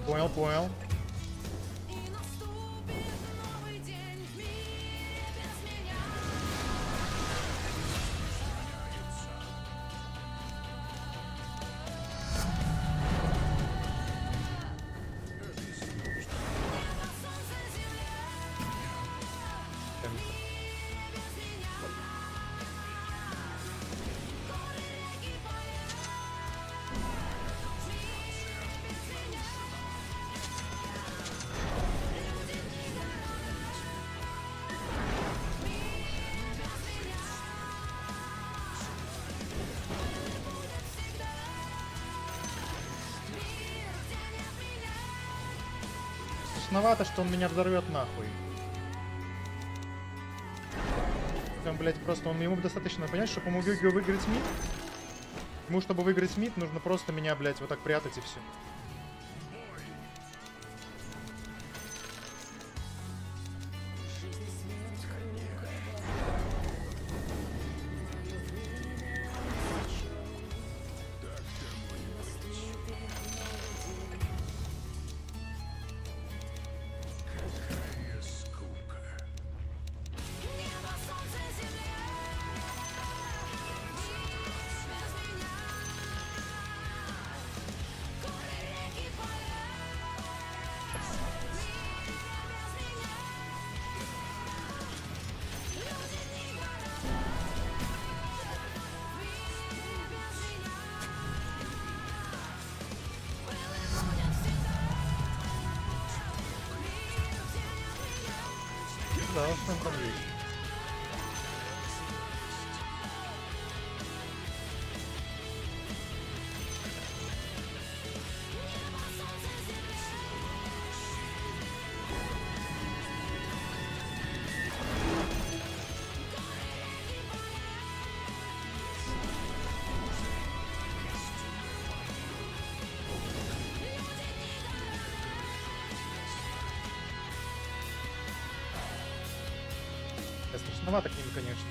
Понял, понял. Страшновато, что он меня взорвет нахуй. Там, блять, просто ему достаточно понять, чтобы ему выиграть мид. Ему, чтобы выиграть мид, нужно просто меня, блять, вот так прятать и все. Да, что он там есть. Страшновато к ним, конечно.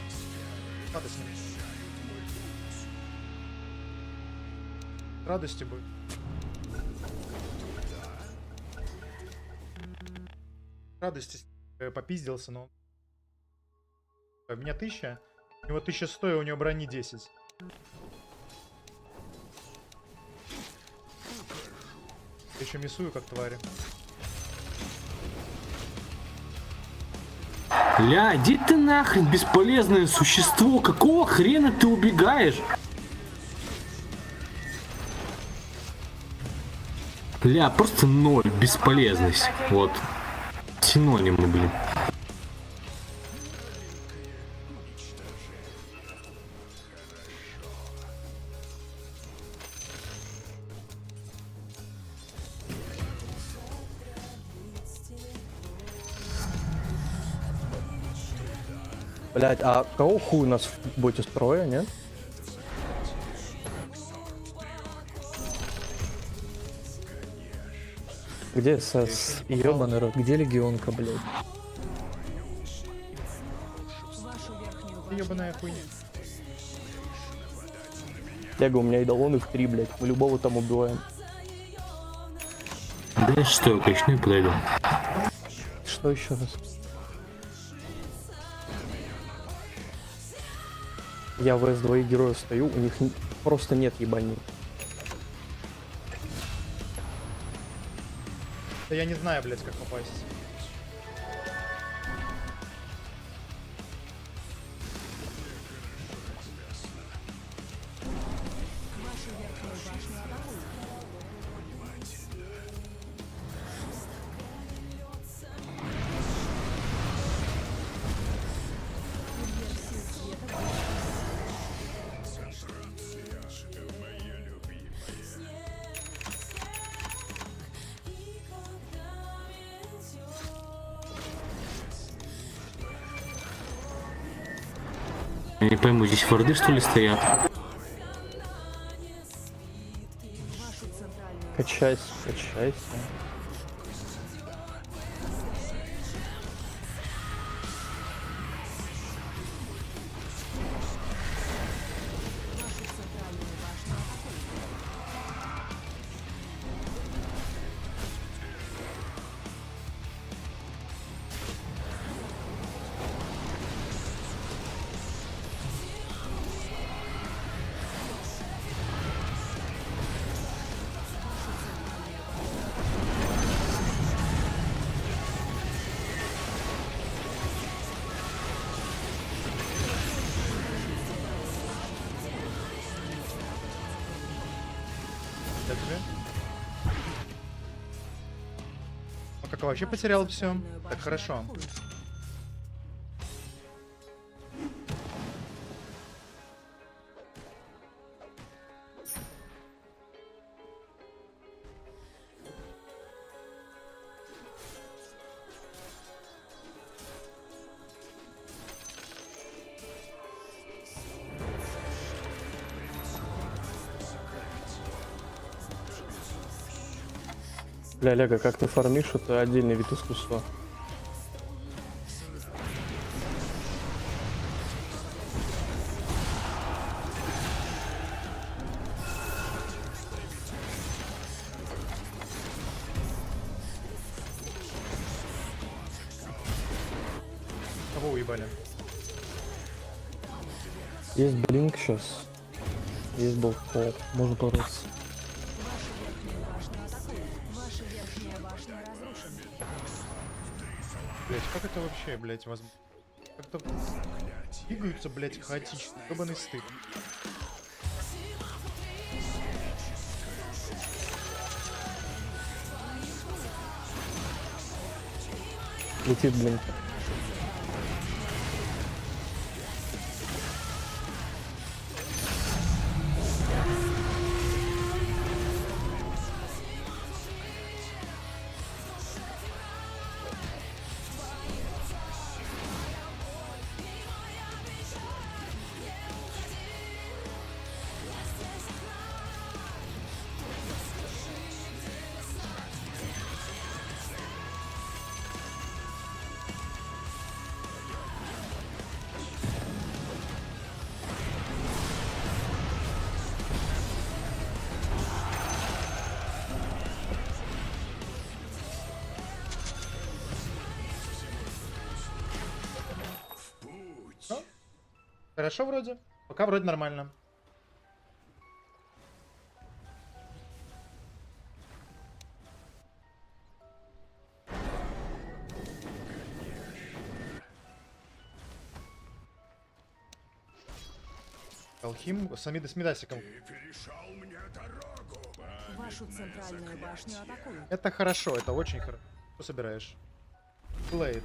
Надо с ним. Радости бы. Радости попиздился, но... У меня 1000, у него 1100, и у него брони 10. Я еще миссую, как твари. Ля, иди ты нахрен, бесполезное существо. Какого хрена ты убегаешь? Ля, просто ноль, бесполезность. Вот. Синонимы, блин. Блять, а кого хуй у нас в боте строя, нет? Где СС? Ёбаный рот, где легионка, блядь? Вашу верхнюю башню Ебаная хуйня. Лего, у меня идолоны в 3, блядь, мы любого там убиваем. Да что, я качну и подойду. Что еще раз? Я в С2 героя стою, у них просто нет ебани. Да я не знаю, блядь, как попасть. Вашу верхнюю башню атакуют. Курьер сил света Я не пойму, здесь варды что ли стоят? вашу центральную Качайся, качайся. центральную башню атакуют. Как я вообще потерял все. Так хорошо. Бля, Лего, как ты фармишь, это отдельный вид искусства. Кого уебали? Есть блинк сейчас. Есть болт. Можно бороться. Ваша верхняя башня разрушена. Блять, как это вообще, блять, возможно? Как-то двигаются, блять, хаотично. Ебаный стыд. Летит блинк. Хорошо вроде. Пока вроде нормально. Алхим с Амидасиком. Вашу центральную башню атакуют. Это хорошо, это очень хорошо. Что собираешь? Блейд.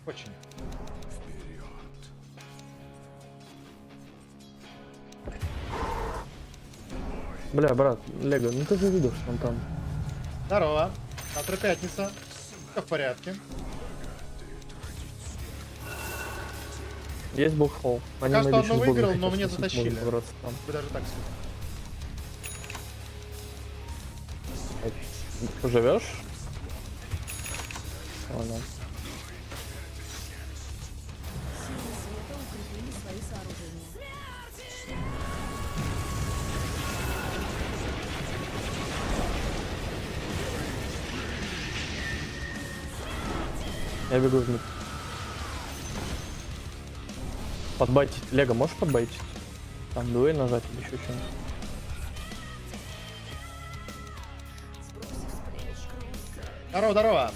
Очень. Бля, брат, Лего, ну ты же видел, что он там. Здорово. Завтра пятница. Все в порядке. Есть бухол. Они Пока что maybe одну сейчас будут выиграл, хотеть но мне спасти, затащили. может побороться там. Вы даже так сказать. Поживешь? Ладно. Силы света укрепили свои сооружения. Я бегу в мид. Подбайтить. Лего, можешь подбайтить? Там дуэль нажать или еще что-нибудь? Здорово, здорово.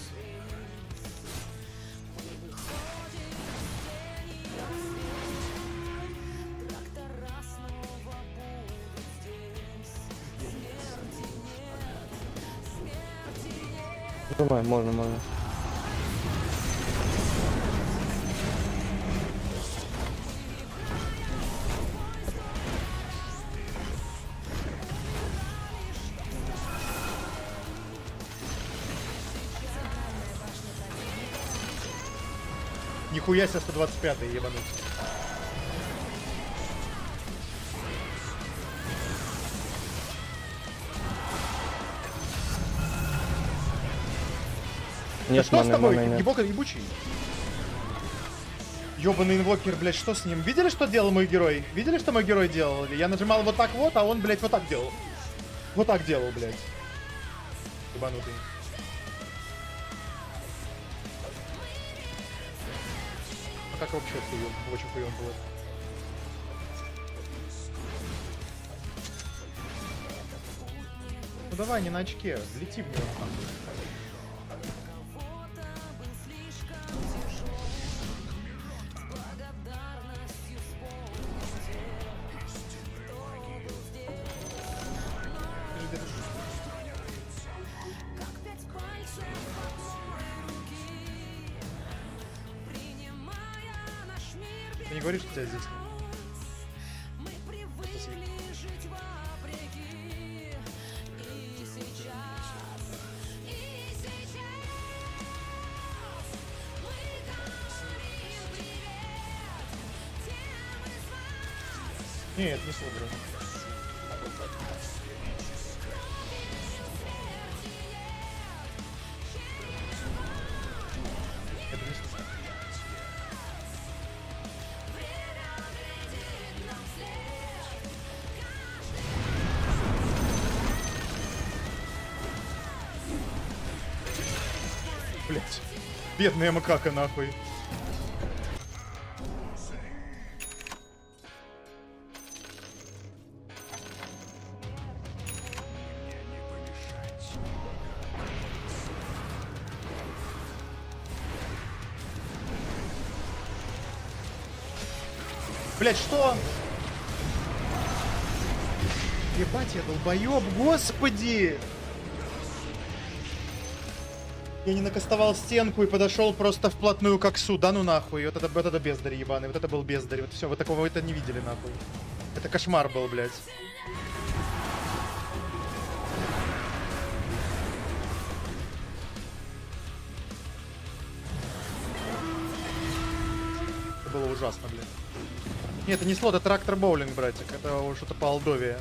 Давай, можно. Нихуя себе 125-й, ебануть. Да Нет, что с тобой, нет. ебучий? Ёбаный инвокер, блядь, что с ним? Видели, что делал мой герой? Видели, что мой герой делал? Я нажимал вот так вот, а он, блядь, вот так делал. Вот так делал, блядь. Ебанутый. А как вообще хуёв? Очень хуёв было. Ну давай, не на очке, лети в него. Ты же где-то не говори, что тебя здесь нет. Нет, не собрано. Это не слышно. Блять. Бедная макака нахуй. Блять, что? Ебать, я долбоёб, господи! Я не накастовал стенку и подошел просто вплотную к Аксу. Да ну нахуй, вот это бездарь ебаный, вот это был бездарь. Вот все, вы такого это не видели нахуй. Это кошмар был, блядь. Это было ужасно, блядь. Нет, это не слот, это трактор боулинг, братик. Это что-то по Алдовии.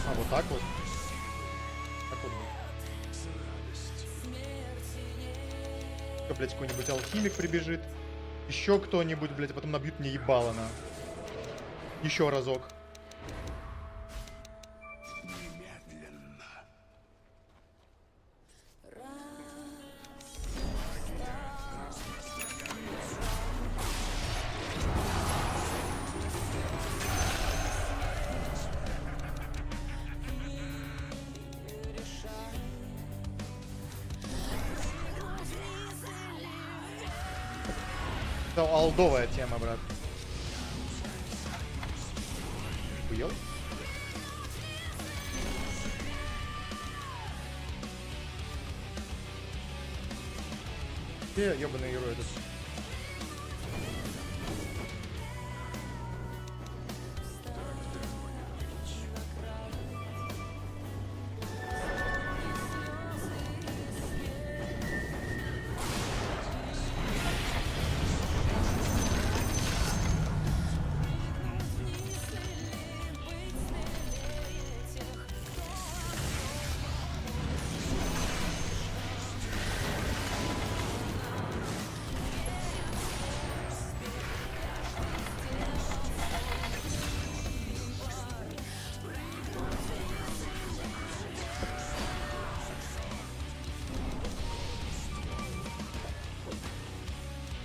А, вот так вот? Так вот. Что, блядь, какой-нибудь алхимик прибежит. Еще кто-нибудь, блядь, а потом набьют мне ебало на. Еще разок. Это алдовая тема, брат. Хуёл? Где ёбаный герой этот?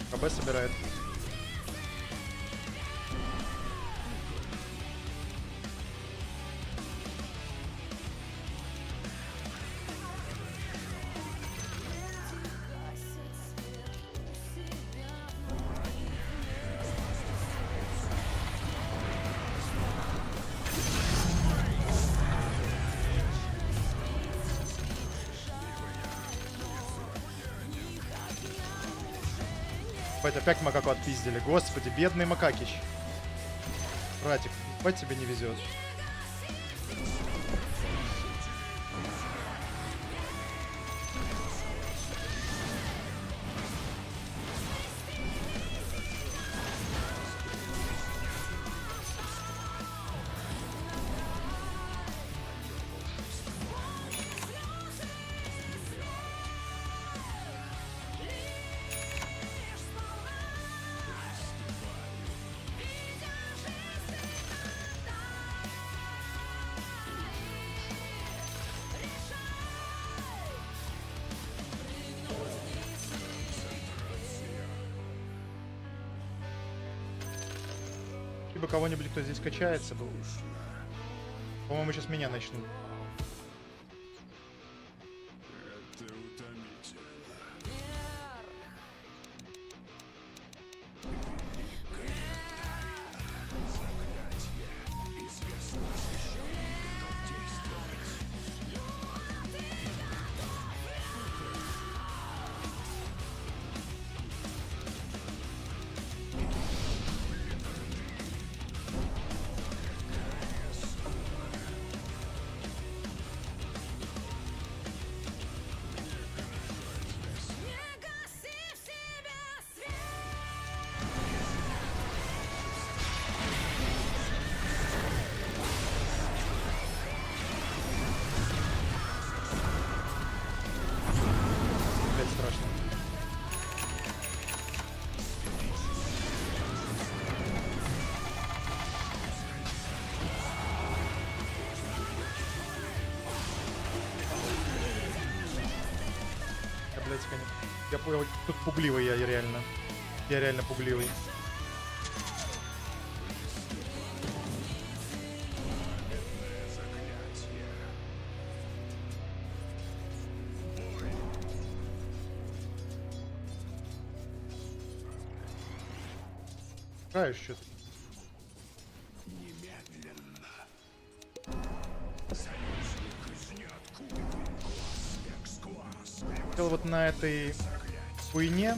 КБ собирает. Опять макаку отпиздили. Господи, бедный макакич. Братик, ебать тебе не везет. бы кого-нибудь, кто здесь качается, был. По-моему, сейчас меня начнут. Блять, страшно. Я, блядь, конечно. Я понял, тут пугливый я реально. Я реально пугливый. Каешь что-то. Хотел вот на этой хуйне.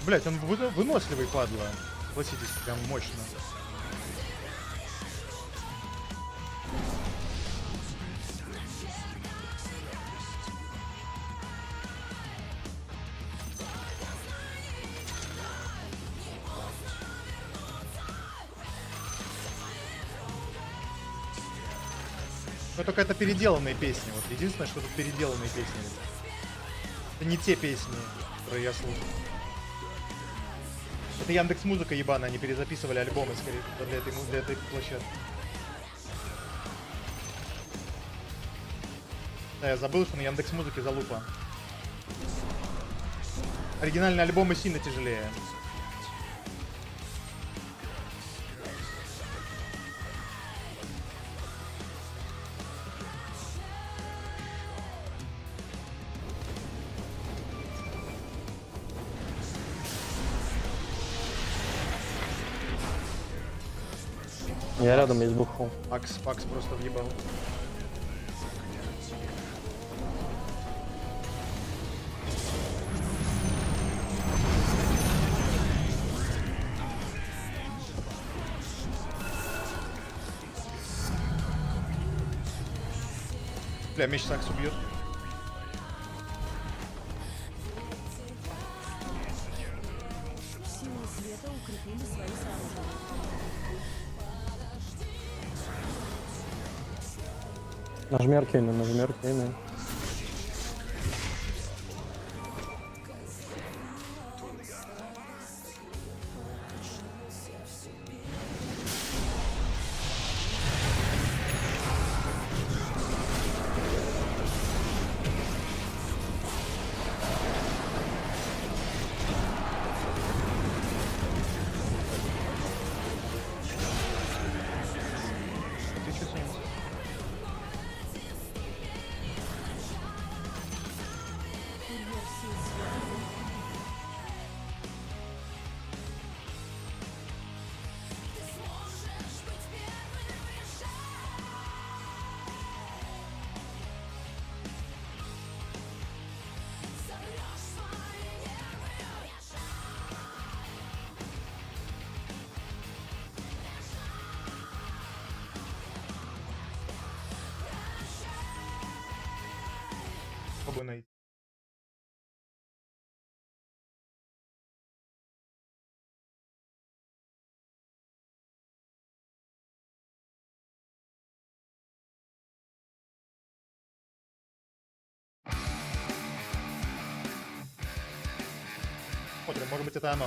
Блять, он выносливый, падла. Согласитесь, прям мощно. Но только это переделанные песни. Вот единственное, что тут переделанные песни. Это не те песни, которые я слушал. Это Яндекс.Музыка ебаная, они перезаписывали альбомы скорее для этой площадки. Да, я забыл, что на Яндекс.Музыке залупа. Оригинальные альбомы сильно тяжелее. Я рядом есть бухал. Пакс просто въебал. Бля, меч Сакс убьет. Силы света укрепили свои сооружения. Нажми Аркейна, нажми Аркейна. Ты что с ним? Курьер сил света. Попробуй найти. Смотрим, может быть это оно.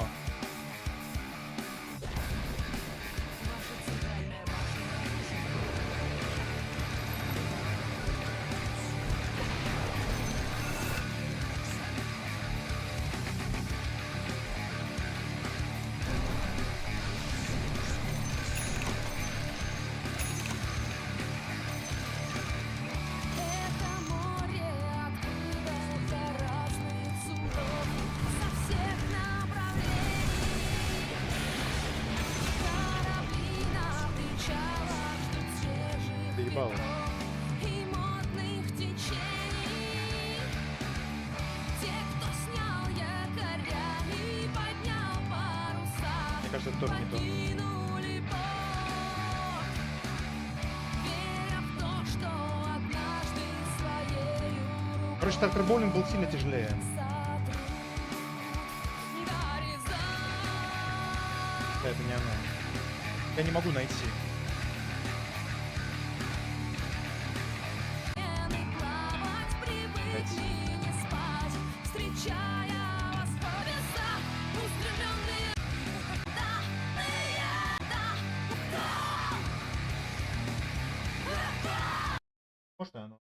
Ваша центральная башня разрушена. Это море открыто для разных судов со всех направлений. Корабли на причалах ждут свежих Доебало. ветров и модных течений. Те, кто снял якоря и поднял паруса, Мне кажется, это тоже не то. покинули порт, веря в то, что однажды своею рукой Короче, Стартер Боулинг был сильно тяжелее. сотрут горизонт. Да, это не оно. Я не могу найти. Плавать привыкли не спать, встречая вас в небесах, устремленные Может, оно?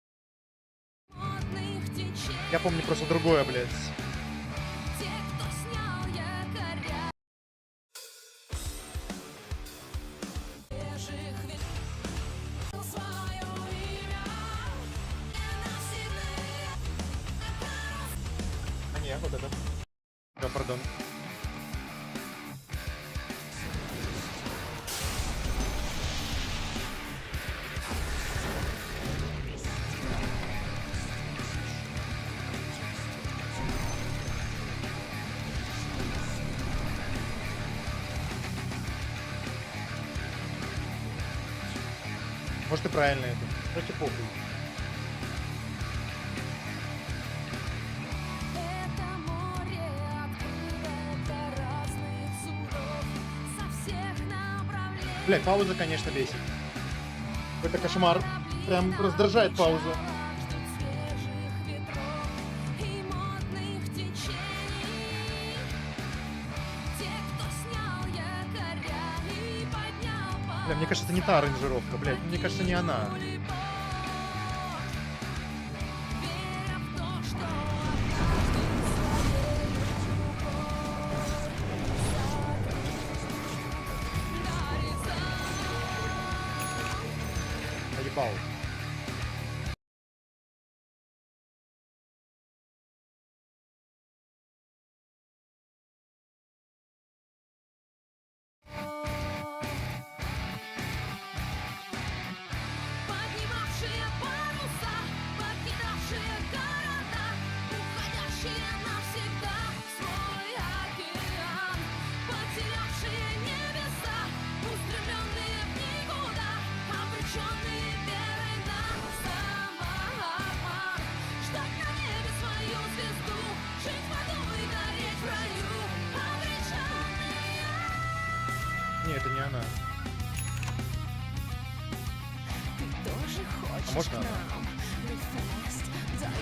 модных течений. Я помню просто другое, блядь. Те, кто снял якоря, свежих ветров, свое имя ненасильные. А не, вот это. Да, пардон. Может и правильно это. Короче, похуй. Это море открыто для разных судов со всех направлений. Блядь, пауза, конечно, бесит. Это кошмар. Прям раздражает пауза. Ждут свежих ветров и модных течений. Те, кто снял якоря и поднял Бля, мне кажется, это не та аранжировка, блядь. Мне кажется, не она. паруса, веря в то, что однажды своею рукой сотрут горизонт. Наебал. Поднимавшие паруса, покидавшие города, уходящие навсегда в свой океан, потерявшие небеса, устремленные в никуда, обреченные верой на самообман. Ждать на небе свою звезду, жить в аду и гореть в раю, обреченные. Не, это не она. Ты тоже хочешь А можно к она? нам? Лифест, Даян,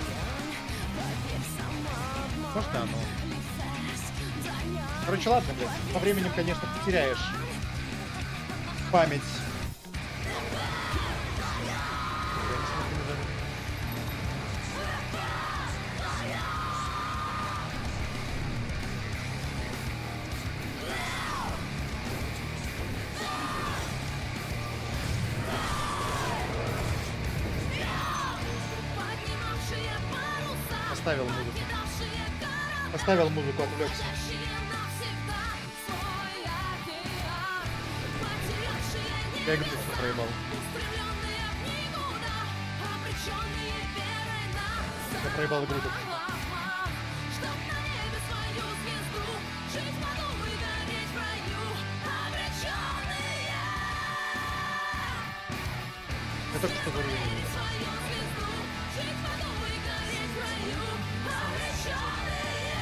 поверь, сама обман. Может, оно. Лифест, Даян. Короче, ладно, блядь. Со временем, конечно, потеряешь память. Я не смотрю на это. Поднимавшие паруса, Поставил музыку. покидавшие города, Поставил музыку, отвлекся. уходящие навсегда в свой океан, потерявшие Я небеса, игру проебал. устремленные в никуда, обреченные верой на Я проебал игру тут. самообман. Ждать на небе свою звезду, жить в аду и гореть в раю, обреченные. Я только что говорил. Свою звезду, жить в аду и гореть в раю, обреченные.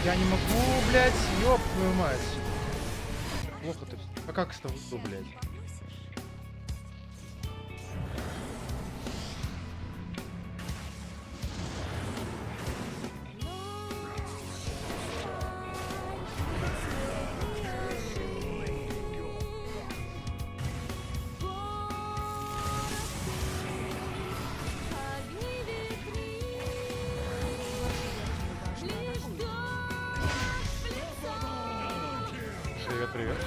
Я не могу, блядь, ёб твою мать. Плохо ты. А как с тобой, блядь? огни ветри, лишь дождь в лицо. Привет, привет.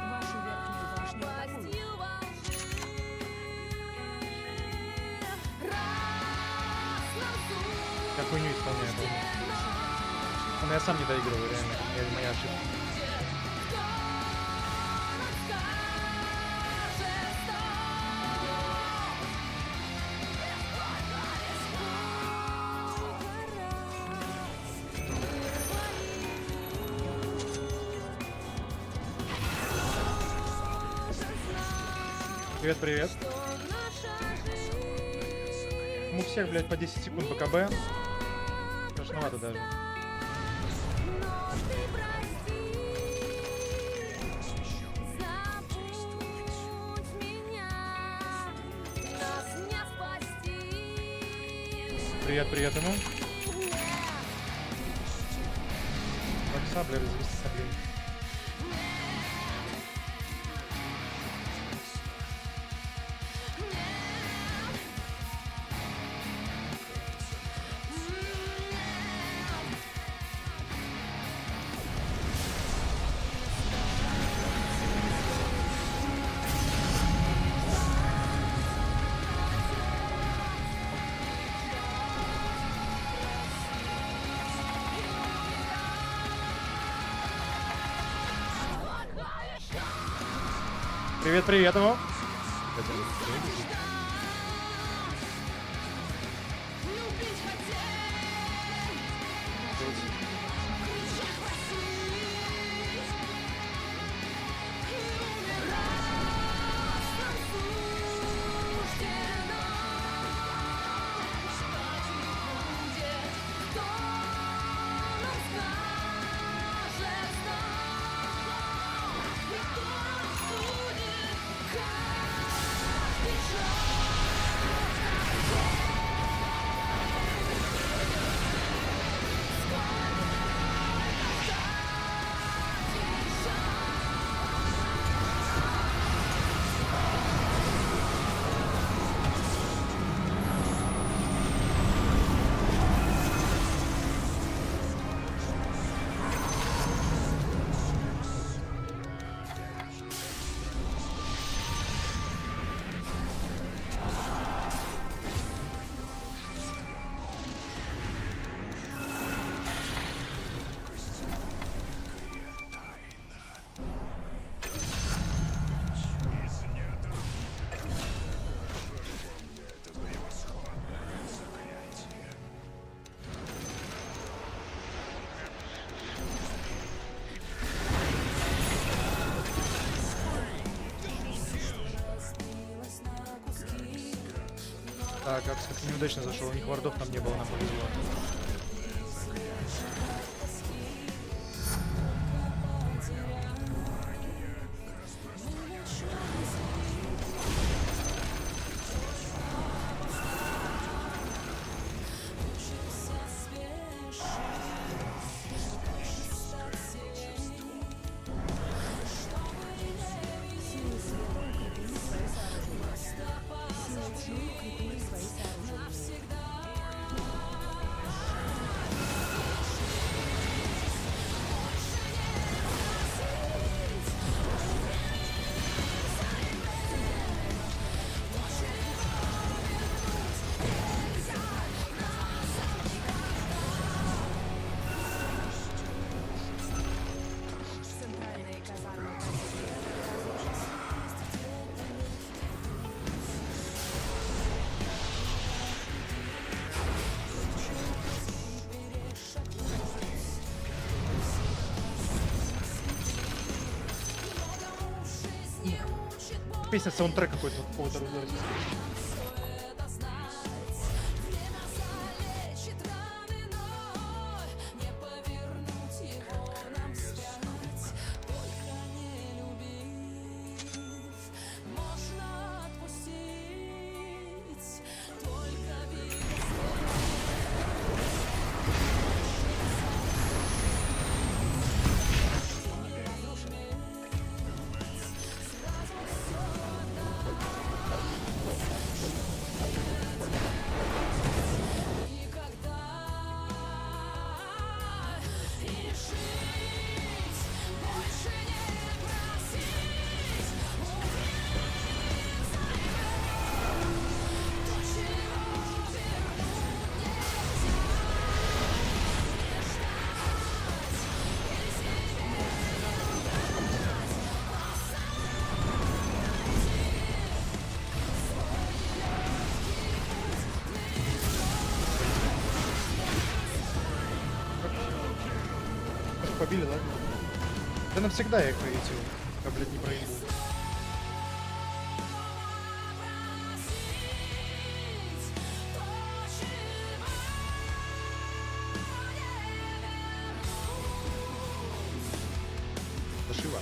Вашу верхнюю башню атакуют. Я хуйню исполняю, по-моему. Но я сам не доигрываю, реально. Это моя ошибка. Привет, привет. У всех, блядь, по 10 секунд БКБ. Страшновато даже. Привет, привет ему. Так, сабля, развести саблей. Привет, привет ему. Так, как неудачно зашел, у них вардов там не было, нам повезло. Песня, саундтрек какой-то, какого-то рода. побили, ладно? Да навсегда я их проедил. Я, блядь, не проебу. Зашива.